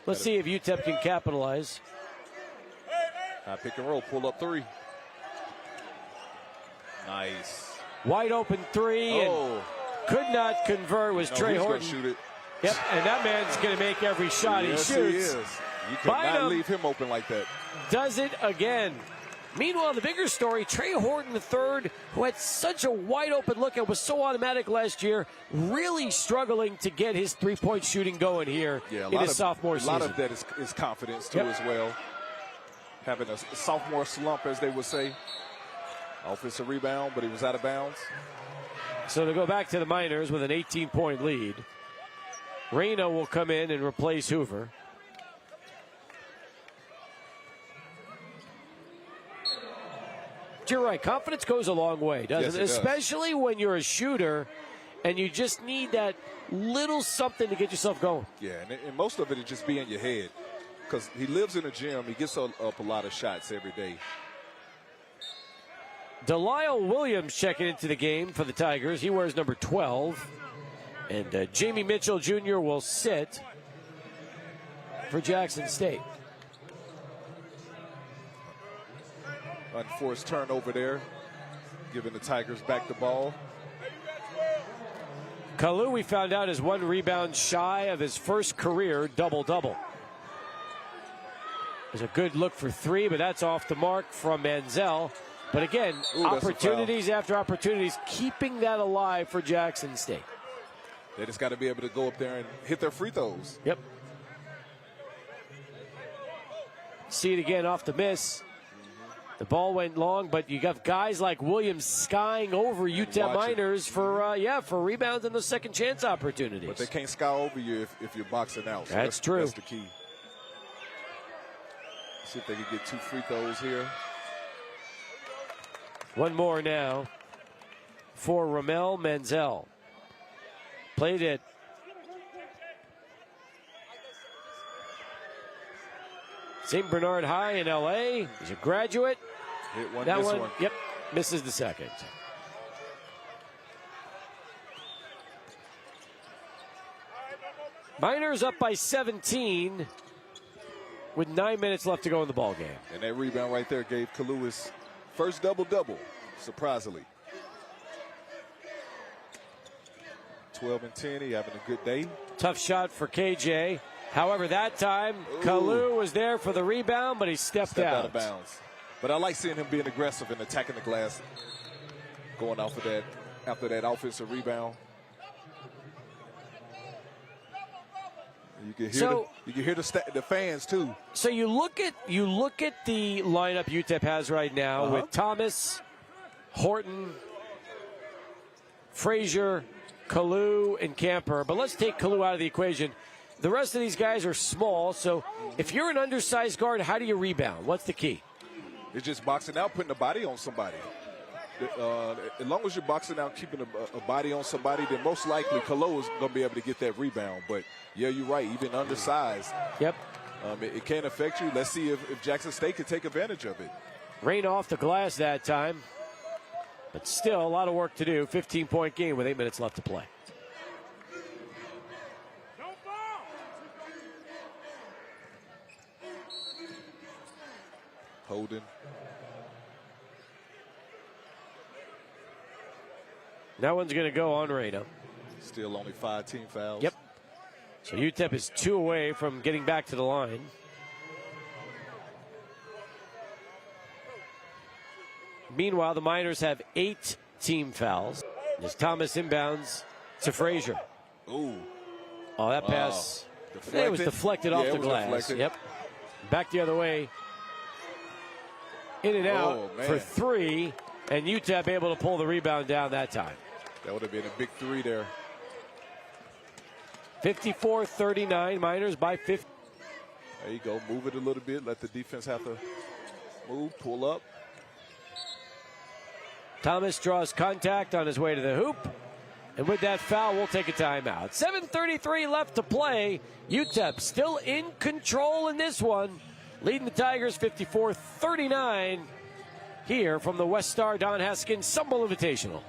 Let's see if UTEP can capitalize. Pick and roll, pull up 3. Nice. Wide open 3 and could not convert was Trey Horton. Shoot it. Yep, and that man's going to make every shot he shoots. He is. You cannot leave him open like that. Does it again. Meanwhile, the bigger story, Trey Horton III, who had such a wide-open look and was so automatic last year, really struggling to get his three-point shooting going here in his sophomore season. A lot of that is confidence, too, as well. Having a sophomore slump, as they would say. Offensive rebound, but he was out of bounds. So to go back to the Miners with an 18-point lead. Reno will come in and replace Hoover. You're right. Confidence goes a long way, doesn't it? Especially when you're a shooter and you just need that little something to get yourself going. Yeah, and most of it is just be in your head because he lives in a gym. He gets up a lot of shots every day. Delisle Williams checking into the game for the Tigers. He wears number 12. And Jamie Mitchell Jr. will sit for Jackson State. Unforced turnover there, giving the Tigers back the ball. Kalu, we found out, is 1 rebound shy of his first career double-double. There's a good look for 3, but that's off the mark from Manziel. But again, opportunities after opportunities, keeping that alive for Jackson State. They just got to be able to go up there and hit their free throws. Yep. See it again off the miss. The ball went long, but you got guys like Williams skying over UTEP Miners for rebounds and the second chance opportunities. But they can't sky over you if you're boxing out. So that's true. That's the key. See if they can get 2 free throws here. One more now for Ramel Manziel. Played it. St. Bernard High in L.A. He's a graduate. Hit one, that one. Yep, misses the second. Miners up by 17 with 9 minutes left to go in the ball game. And that rebound right there gave Kalu his first double-double, surprisingly. 12 and 10, he having a good day. Tough shot for KJ. However, that time, Kalu was there for the rebound, but he stepped out of bounds. But I like seeing him being aggressive and attacking the glass, going off of that after that offensive rebound. You can hear the fans too. So you look at the lineup UTEP has right now with Thomas, Horton, Frazier, Kalu, and Camper. But let's take Kalu out of the equation. The rest of these guys are small, so if you're an undersized guard, how do you rebound? What's the key? It's just boxing out, putting a body on somebody. As long as you're boxing out, keeping a body on somebody, then most likely Kalu is going to be able to get that rebound. But, yeah, you're right, even undersized. Yep. It can affect you. Let's see if Jackson State can take advantage of it. Rain off the glass that time. But still a lot of work to do. 15-point game with 8 minutes left to play. Holding. That one's going to go on Reno. Still only 5 team fouls. Yep. So UTEP is 2 away from getting back to the line. Meanwhile, the Miners have 8 team fouls. As Thomas inbounds to Frazier. Ooh. Oh, that pass. It was deflected off the glass. Deflected. Yep. Back the other way. In and out for 3. And UTEP able to pull the rebound down that time. That would have been a big 3 there. 54-39, Miners by 50. There you go. Move it a little bit. Let the defense have to move, pull up. Thomas draws contact on his way to the hoop. And with that foul, we'll take a timeout. 7:33 left to play. UTEP still in control in this one. Leading the Tigers 54-39 here from the WestStar Don Haskins Sumble Invitational.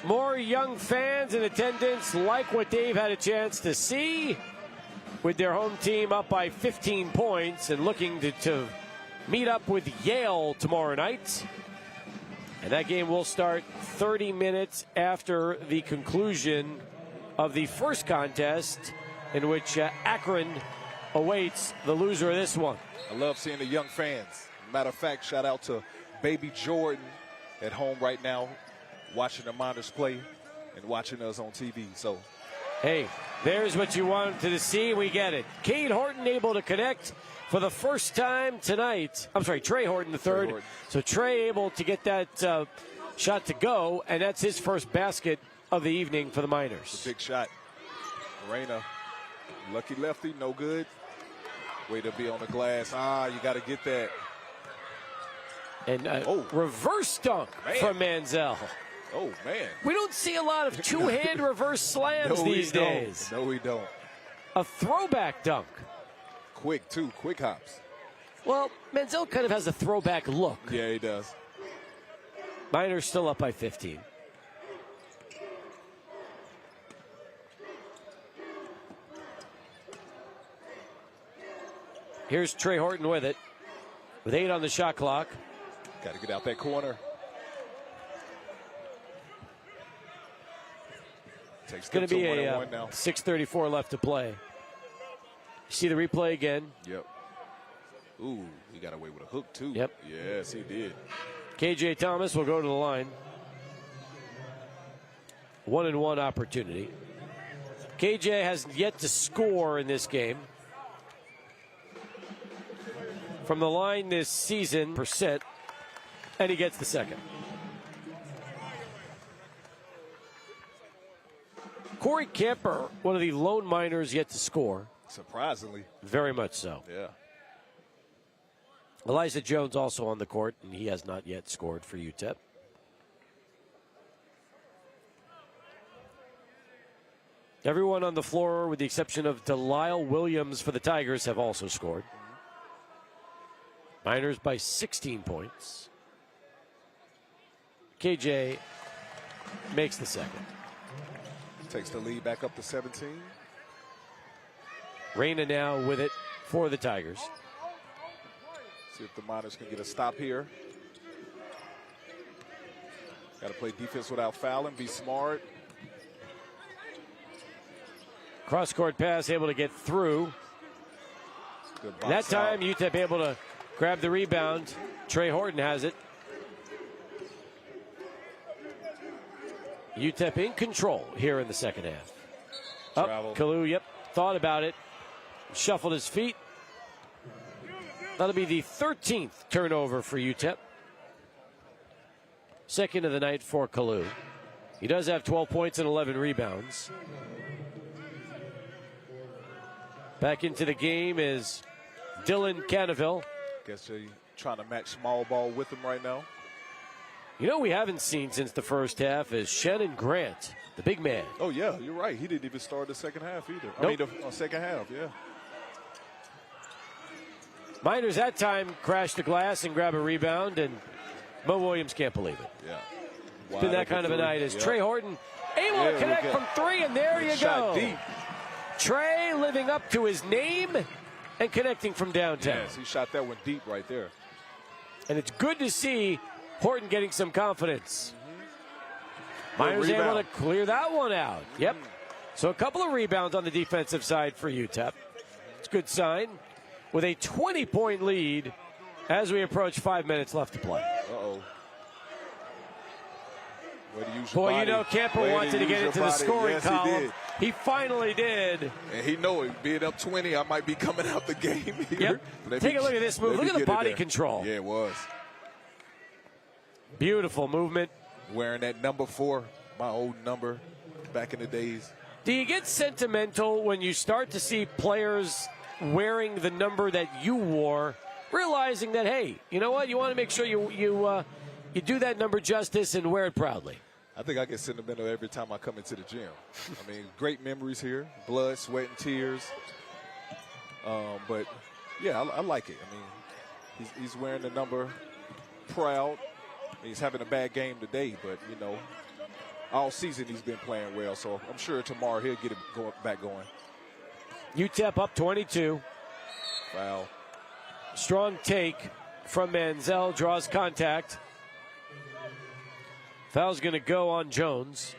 More young fans in attendance like what Dave had a chance to see, with their home team up by 15 points and looking to meet up with Yale tomorrow night. And that game will start 30 minutes after the conclusion of the first contest, in which Akron awaits the loser of this one. I love seeing the young fans. Matter of fact, shout out to baby Jordan at home right now, watching the Miners play and watching us on TV. So, hey, there's what you wanted to see. We get it. Cade Horton able to connect for the first time tonight. I'm sorry, Trey Horton, the third. So Trey able to get that shot to go, and that's his first basket of the evening for the Miners. Big shot. Morena, lucky lefty, no good. Way to be on the glass. You got to get that. And reverse dunk from Manziel. Oh, man. We don't see a lot of two-hand reverse slams these days. No, we don't. A throwback dunk. Quick, too. Quick hops. Well, Manziel kind of has a throwback look. Yeah, he does. Miners still up by 15. Here's Trey Horton with it, with 8 on the shot clock. Got to get out that corner. It's going to be a 6:34 left to play. See the replay again. Yep. Ooh, he got away with a hook, too. Yep. Yes, he did. KJ Thomas will go to the line. 1-and-1 opportunity. KJ has yet to score in this game. From the line this season, %, and he gets the second. Corey Camper, one of the lone Miners yet to score. Surprisingly. Very much so. Yeah. Elijah Jones also on the court, and he has not yet scored for UTEP. Everyone on the floor, with the exception of Delisle Williams for the Tigers, have also scored. Miners by 16 points. KJ makes the second. Takes the lead back up to 17. Reyna now with it for the Tigers. See if the Miners can get a stop here. Got to play defense without fouling, be smart. Cross-court pass able to get through. That time, UTEP able to grab the rebound. Trey Horton has it. UTEP in control here in the second half. Up, Kalu, yep, thought about it. Shuffled his feet. That'll be the 13th turnover for UTEP. Second of the night for Kalu. He does have 12 points and 11 rebounds. Back into the game is Dylan Canaville. Guess they're trying to match small ball with him right now. You know we haven't seen since the first half is Shannon Grant, the big man. Oh, yeah, you're right. He didn't even start the second half either. Nope. I mean, the second half, yeah. Miners that time crashed the glass and grab a rebound, and Mo Williams can't believe it. Yeah. It's been that kind of a night as Trey Horton able to connect from 3, and there you go. Deep. Trey living up to his name and connecting from downtown. Yes, he shot that one deep right there. And it's good to see Horton getting some confidence. Miners able to clear that one out. Yep. So a couple of rebounds on the defensive side for UTEP. It's a good sign. With a 20-point lead as we approach 5 minutes left to play. Uh-oh. Boy, you know Camper wanted to get into the scoring column. He finally did. And he know it. Being up 20, I might be coming out the game here. Yep. Take a look at this move. Look at the body control. Yeah, it was. Beautiful movement. Wearing that number 4, my old number back in the days. Do you get sentimental when you start to see players wearing the number that you wore, realizing that, hey, you know what? You want to make sure you do that number justice and wear it proudly. I think I get sentimental every time I come into the gym. I mean, great memories here. Blood, sweat, and tears. But, yeah, I like it. I mean, he's wearing the number proud. He's having a bad game today, but, you know, all season he's been playing well. So I'm sure tomorrow he'll get it back going. UTEP up 22. Foul. Strong take from Manziel, draws contact. Foul's going to go on Jones.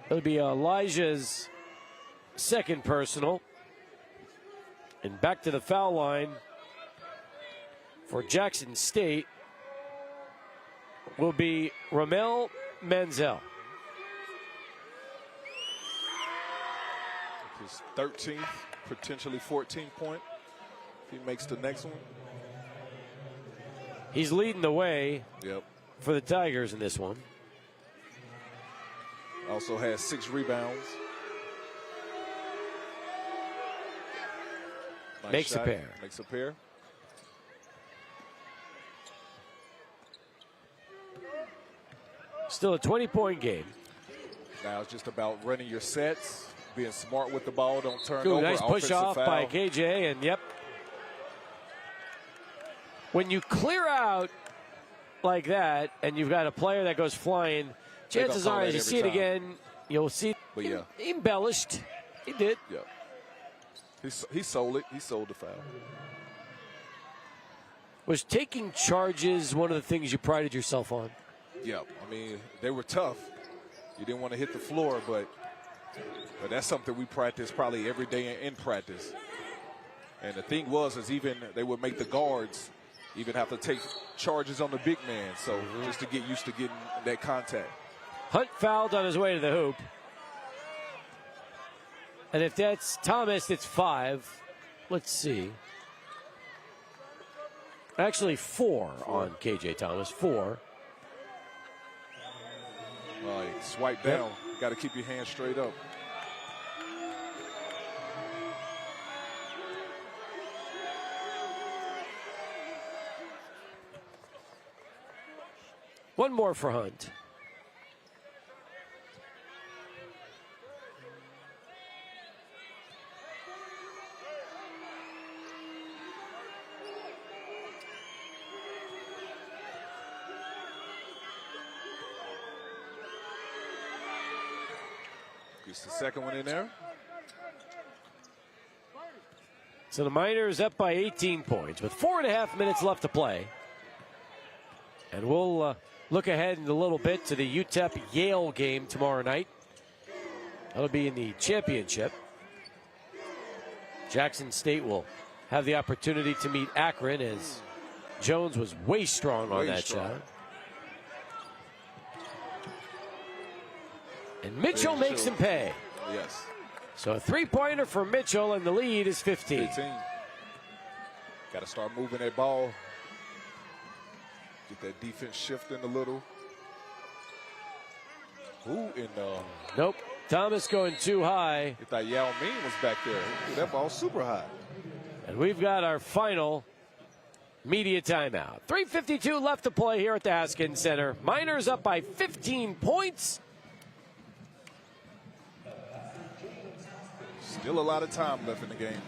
It'll be Elijah's second personal. And back to the foul line for Jackson State will be Ramel Manziel. His 13th, potentially 14th point. If he makes the next one. He's leading the way Yep. for the Tigers in this one. Also has 6 rebounds. Nice Makes shot. a pair. Makes a pair. Still a 20-point game. Now it's just about running your sets, being smart with the ball, don't turn Ooh, over. nice push Offensive off foul. by KJ, and yep. When you clear out like that and you've got a player that goes flying, chances are as you see it again, you'll see But yeah. he embellished. He did. Yeah. He sold it. He sold the foul. Was taking charges one of the things you prided yourself on? Yeah. I mean, they were tough. You didn't want to hit the floor, but that's something we practice probably every day in practice. And the thing is even they would make the guards even have to take charges on the big man. So just to get used to getting that contact. Hunt fouled on his way to the hoop. And if that's Thomas, it's 5. Let's see. Actually, 4 on KJ Thomas. 4. Swipe down. Got to keep your hands straight up. One more for Hunt. Gets the second one in there. So the Miners up by 18 points with 4.5 minutes left to play. And we'll look ahead in a little bit to the UTEP-Yale game tomorrow night. That'll be in the championship. Jackson State will have the opportunity to meet Akron as Jones was way strong on that shot. And Mitchell makes him pay. Yes. So a 3-pointer for Mitchell, and the lead is 15. 15. Got to start moving that ball. Get that defense shifting a little. Ooh, and nope. Thomas going too high. I thought Yao Ming was back there. Ooh, that ball's super high. And we've got our final media timeout. 3:52 left to play here at the Haskins Center. Miners up by 15 points. Still a lot of time left in the game.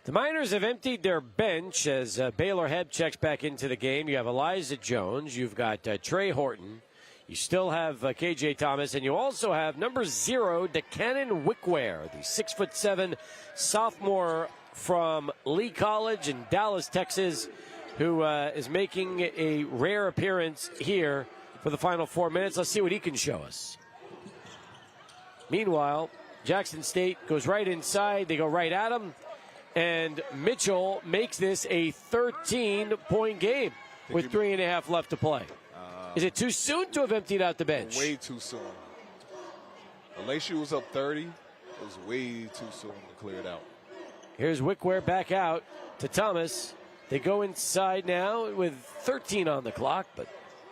The Miners have emptied their bench as Baylor Heb checks back into the game. You have Elijah Jones. You've got Trey Horton. You still have K.J. Thomas. And you also have number 0, DeCannon Wickware, the 6'7" sophomore from Lee College in Dallas, Texas, who is making a rare appearance here for the final 4 minutes. Let's see what he can show us. Meanwhile, Jackson State goes right inside. They go right at him. And Mitchell makes this a 13-point game with 3.5 left to play. Is it too soon to have emptied out the bench? Way too soon. LSU was up 30. It was way too soon to clear it out. Here's Wickware back out to Thomas. They go inside now with 13 on the clock. But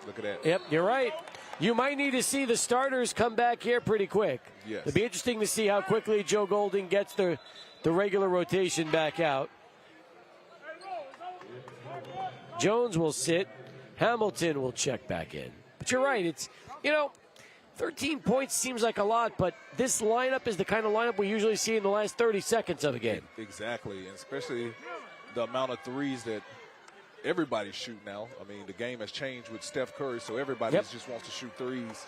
look at that. Yep, you're right. You might need to see the starters come back here pretty quick. Yes. It'll be interesting to see how quickly Joe Golding gets the regular rotation back out. Jones will sit. Hamilton will check back in. But you're right. It's, 13 points seems like a lot, but this lineup is the kind of lineup we usually see in the last 30 seconds of a game. Exactly, and especially the amount of threes that everybody's shooting now. I mean, the game has changed with Steph Curry, so everybody just wants to shoot threes.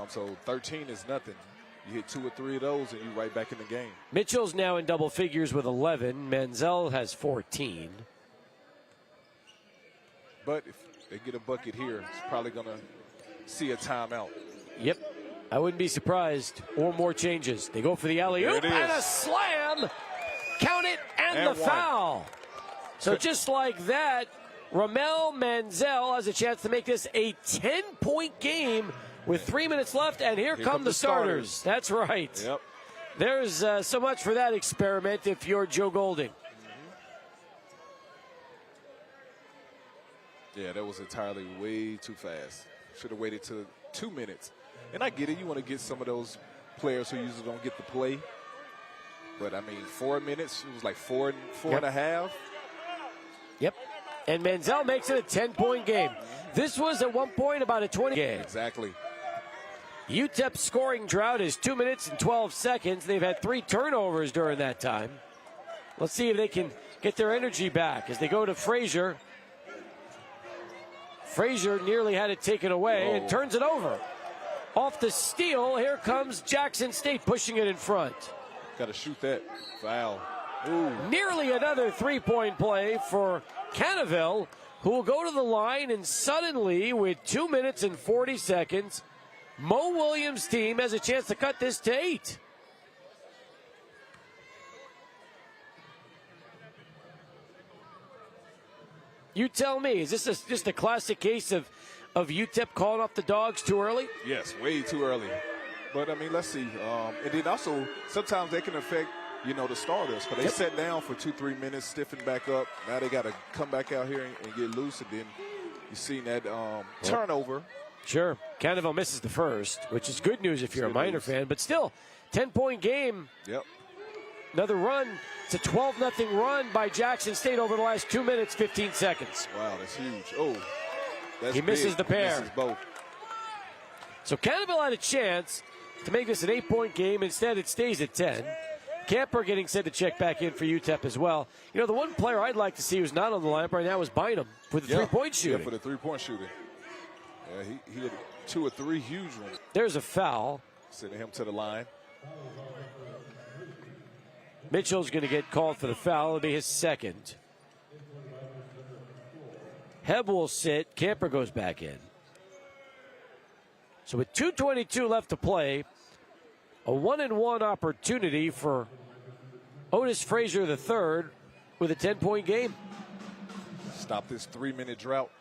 So 13 is nothing. You hit 2 or 3 of those, and you're right back in the game. Mitchell's now in double figures with 11. Manziel has 14. But if they get a bucket here, it's probably going to see a timeout. Yep. I wouldn't be surprised. Or more changes. They go for the alley-oop and a slam. Count it and the foul. So just like that, Ramel Manziel has a chance to make this a 10-point game with 3 minutes left, and here come the starters. That's right. Yep. There's so much for that experiment if you're Joe Golding. Yeah, that was entirely way too fast. Should have waited to 2 minutes. And I get it. You want to get some of those players who usually don't get to play. But, 4 minutes, it was like four and a half. Yep. And Manziel makes it a 10-point game. This was at one point about a 20 game. Exactly. UTEP scoring drought is 2 minutes and 12 seconds. They've had 3 turnovers during that time. Let's see if they can get their energy back as they go to Frazier. Frazier nearly had it taken away and turns it over. Off the steal, here comes Jackson State pushing it in front. Got to shoot that. Foul. Ooh. Nearly another 3-point play for Cannaville, who will go to the line, and suddenly, with 2 minutes and 40 seconds, Mo Williams' team has a chance to cut this to 8. You tell me, is this just a classic case of UTEP calling off the dogs too early? Yes, way too early. But, let's see. And then also, sometimes they can affect, the starters. But they sat down for 2-3 minutes, stiffened back up. Now they got to come back out here and get loose. And then you see that turnover. Sure. Cannaville misses the first, which is good news if you're a Miner fan. But still, 10-point game. Yep. Another run. It's a 12-0 run by Jackson State over the last 2 minutes, 15 seconds. Wow, that's huge. Oh, that's he misses the pair. He misses both. So Cannaville had a chance to make this an 8-point game. Instead, it stays at 10. Camper getting set to check back in for UTEP as well. The one player I'd like to see who's not on the lineup right now is Bynum for the three-point shooting. Yeah, for the three-point shooting. Yeah, he had 2 or 3 huge ones. There's a foul. Sending him to the line. Mitchell's going to get called for the foul. It'll be his second. Heb will sit. Camper goes back in. So with 2:22 left to play, a 1-and-1 opportunity for Otis Frazier III with a 10-point game. Stop this 3-minute drought.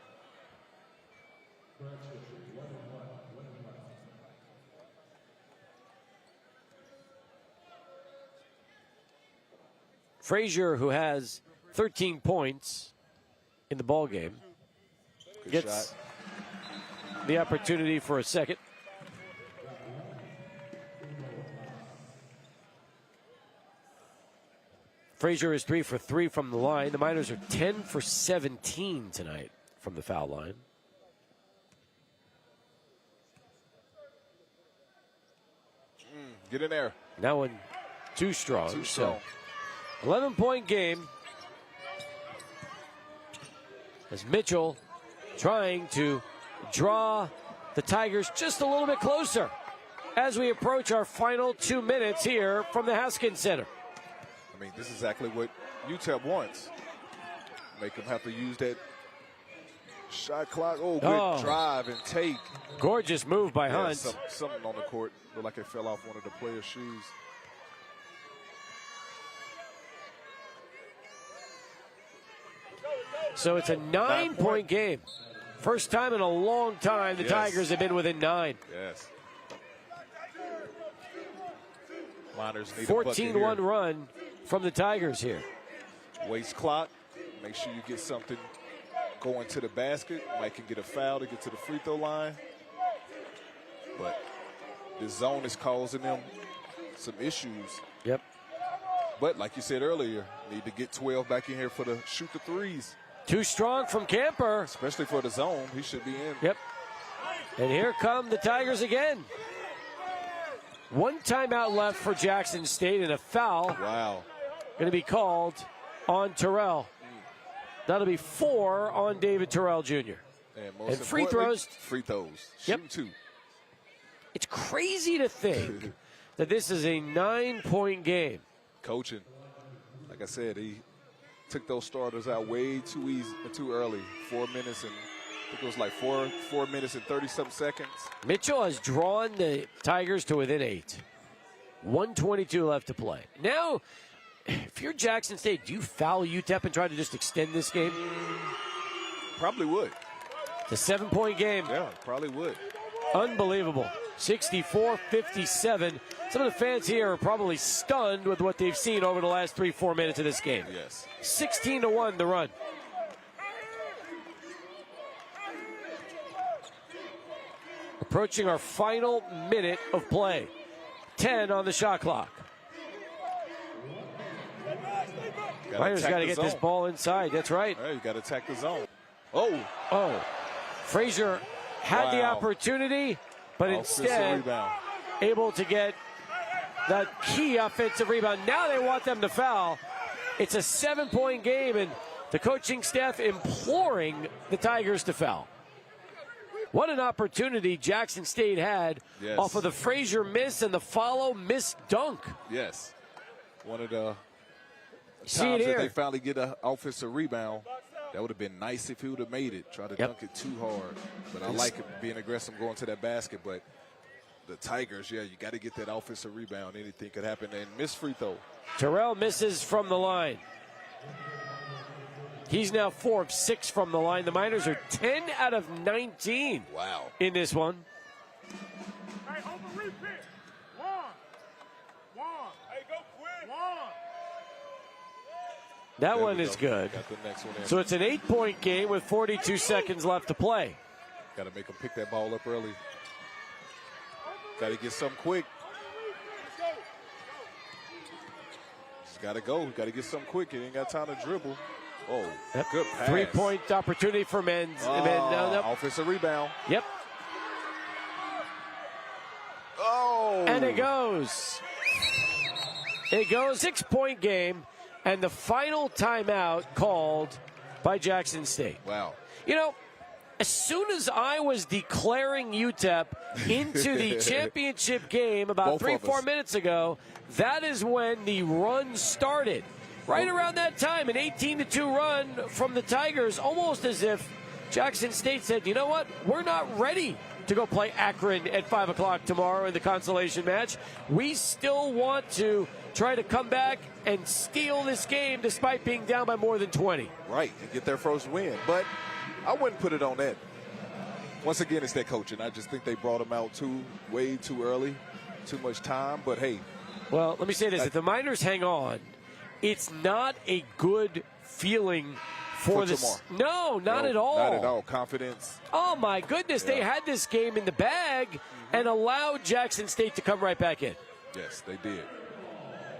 Frazier, who has 13 points in the ball game, gets the opportunity for a second. Frazier is 3 for 3 from the line. The Miners are 10 for 17 tonight from the foul line. Get in there. That one too strong. Too strong. 11-point game. As Mitchell trying to draw the Tigers just a little bit closer as we approach our final 2 minutes here from the Haskins Center. I mean, this is exactly what UTEP wants. Make them have to use that shot clock. Oh, good drive and take. Gorgeous move by Hunt. Something on the court. Looked like it fell off one of the players' shoes. So it's a 9-point game. First time in a long time the Tigers have been within 9. Yes. Miners need 14-1 run from the Tigers here. Waste clock. Make sure you get something going to the basket. Mike can get a foul to get to the free throw line. But the zone is causing them some issues. Yep. But like you said earlier, need to get 12 back in here for the shoot the threes. Too strong from Camper. Especially for the zone. He should be in. Yep. And here come the Tigers again. One timeout left for Jackson State and a foul. Wow. Going to be called on Terrell. That'll be 4 on David Terrell Jr. And free throws. Free throws. Shoot 2. It's crazy to think that this is a 9-point game. Coaching. Like I said, he took those starters out way too early. 4 minutes and I think it was like 4 minutes and 30-something seconds. Mitchell has drawn the Tigers to within 8. 1:22 left to play. Now, if you're Jackson State, do you foul UTEP and try to just extend this game? Probably would. It's a 7-point game. Yeah, probably would. Unbelievable. 64-57. Some of the fans here are probably stunned with what they've seen over the last 3-4 minutes of this game. Yes. 16-1 the run. Approaching our final minute of play. 10 on the shot clock. Miners got to get this ball inside. That's right. Yeah, you got to attack the zone. Oh. Frazier had the opportunity, but instead able to get that key offensive rebound. Now they want them to foul. It's a 7-point game, and the coaching staff imploring the Tigers to foul. What an opportunity Jackson State had off of the Frazier miss and the follow miss dunk. Yes. One of the times that they finally get an offensive rebound. That would have been nice if he would have made it. Try to dunk it too hard. But I like it being aggressive going to that basket. But the Tigers, you got to get that offensive rebound. Anything could happen. And miss free throw. Terrell misses from the line. He's now 4 of 6 from the line. The Miners are 10 out of 19 in this one. Hey, hold the repeat. One. Hey, go quick. That one is good. Got the next one in. So it's an 8-point game with 42 seconds left to play. Got to make them pick that ball up early. Got to get something quick. Just got to go. Got to get something quick. He ain't got time to dribble. Oh, good pass. 3-point opportunity for Menz. Offensive rebound. Yep. Oh. And it goes. 6-point game, and the final timeout called by Jackson State. Wow. You know, as soon as I was declaring UTEP into the championship game about 3-4 minutes ago, that is when the run started. Right around that time, an 18-2 run from the Tigers, almost as if Jackson State said, you know what, we're not ready to go play Akron at 5 o'clock tomorrow in the consolation match. We still want to try to come back and steal this game despite being down by more than 20. Right, and get their first win. But I wouldn't put it on that. Once again, it's their coaching. I just think they brought them out way too early, too much time. But, hey. Well, let me say this. If the Miners hang on, it's not a good feeling for this. No, not at all. Not at all. Confidence. Oh, my goodness. They had this game in the bag and allowed Jackson State to come right back in. Yes, they did.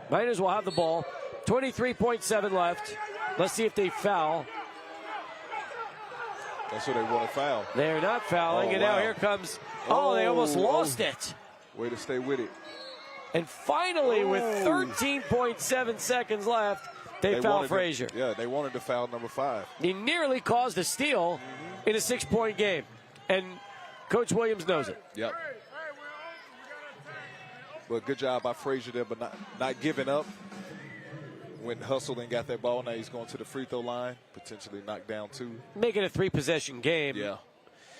Miners will have the ball. 23.7 left. Let's see if they foul. That's what they want to foul. They're not fouling, and now here comes. They almost lost it. Way to stay with it. And finally, with 13.7 seconds left, they foul Frazier. They wanted to foul number 5. He nearly caused a steal in a 6-point game. And Coach Williams knows it. Yep. But good job by Frazier there, but not giving up. When hustled and got that ball, now he's going to the free throw line, potentially knocked down 2. Make it a 3-possession game. Yeah.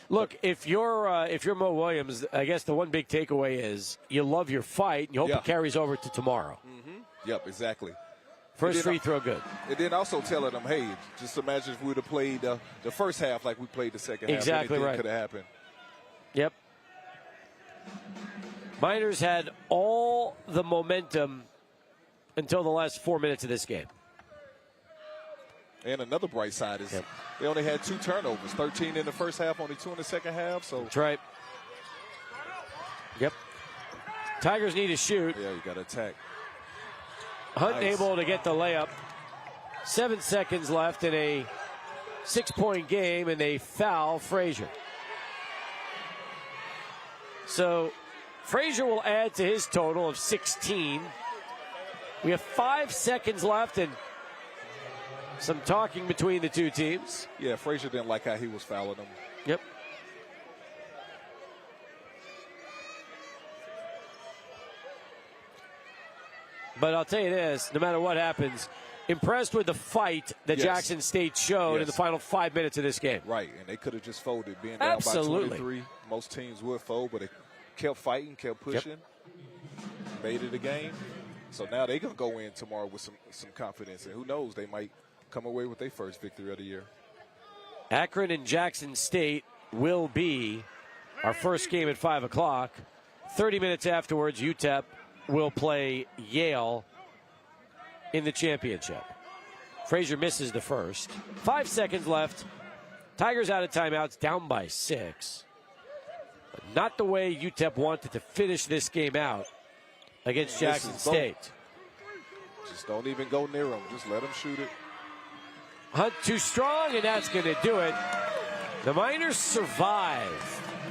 Look, if you're Mo Williams, I guess the one big takeaway is you love your fight and you hope it carries over to tomorrow. Yep, exactly. First free throw good. And then also telling them, hey, just imagine if we would have played the first half like we played the second half. Exactly right. Could have happened. Yep. Miners had all the momentum until the last 4 minutes of this game. And another bright side is they only had 2 turnovers, 13 in the first half, only 2 in the second half. So that's right. Yep. Tigers need to shoot. Yeah, you got to attack. Hunt able to get the layup. 7 seconds left in a 6-point game, and they foul Frazier. So Frazier will add to his total of 16. We have 5 seconds left and some talking between the two teams. Yeah, Frazier didn't like how he was fouling them. Yep. But I'll tell you this, no matter what happens, impressed with the fight that Jackson State showed in the final 5 minutes of this game. Right, and they could have just folded. Being down by 23, most teams would fold, but they kept fighting, kept pushing, made it a game. So now they're going to go in tomorrow with some confidence, and who knows, they might come away with their first victory of the year. Akron and Jackson State will be our first game at 5 o'clock. 30 minutes afterwards, UTEP will play Yale in the championship. Frazier misses the first. 5 seconds left. Tigers out of timeouts, down by 6. But not the way UTEP wanted to finish this game out against Jackson State. Just don't even go near them. Just let them shoot it. Hunt too strong, and that's going to do it. The Miners survive.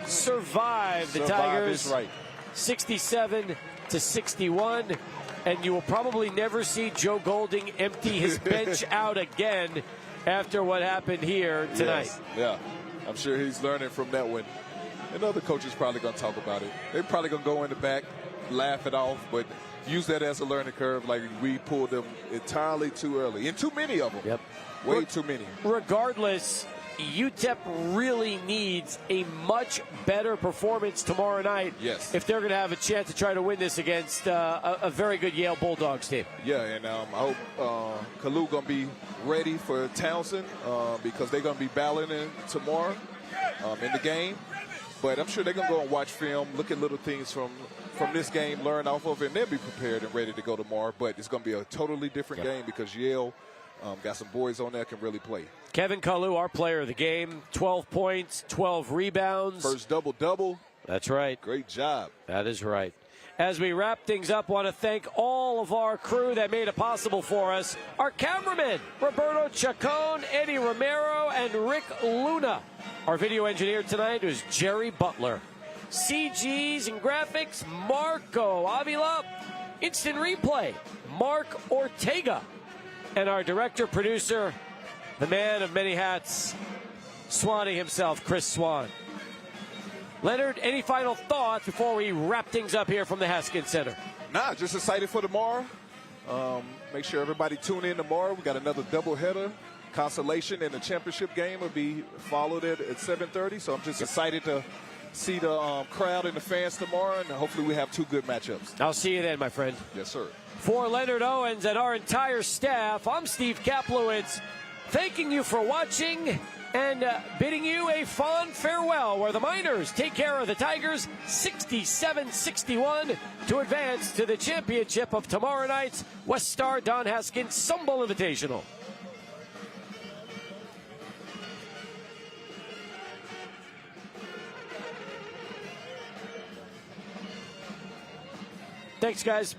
The Tigers. Is right. 67-61. And you will probably never see Joe Golding empty his bench out again after what happened here tonight. Yes. Yeah, I'm sure he's learning from that one. And other coaches probably going to talk about it. They're probably going to go in the back, laugh it off, but use that as a learning curve. Like we pulled them entirely too early, and too many of them. Yep. Way too many. Regardless, UTEP really needs a much better performance tomorrow night if they're going to have a chance to try to win this against a very good Yale Bulldogs team. Yeah, and I hope Kalu going to be ready for Townsend because they're going to be battling tomorrow in the game. But I'm sure they're going to go and watch film, look at little things from this game, learn off of it, and they'll be prepared and ready to go tomorrow. But it's going to be a totally different game because Yale got some boys on there that can really play. Kevin Kalu, our player of the game, 12 points, 12 rebounds. First double-double. That's right. Great job. That is right. As we wrap things up, want to thank all of our crew that made it possible for us. Our cameramen, Roberto Chacon, Eddie Romero, and Rick Luna. Our video engineer tonight was Jerry Butler. CGs and graphics, Marco Avila. Instant replay, Mark Ortega. And our director-producer, the man of many hats, Swanee himself, Chris Swan. Leonard, any final thoughts before we wrap things up here from the Haskins Center? Nah, just excited for tomorrow. Make sure everybody tune in tomorrow. We got another doubleheader. Consolation and the championship game will be followed at 7:30. So I'm just excited to see the crowd and the fans tomorrow, and hopefully we have 2 good matchups. I'll see you then, my friend. Yes, sir. For Leonard Owens and our entire staff, I'm Steve Kaplowitz, thanking you for watching and bidding you a fond farewell, where the Miners take care of the Tigers 67-61 to advance to the championship of tomorrow night's WestStar Don Haskins Sumball Invitational. Thanks, guys.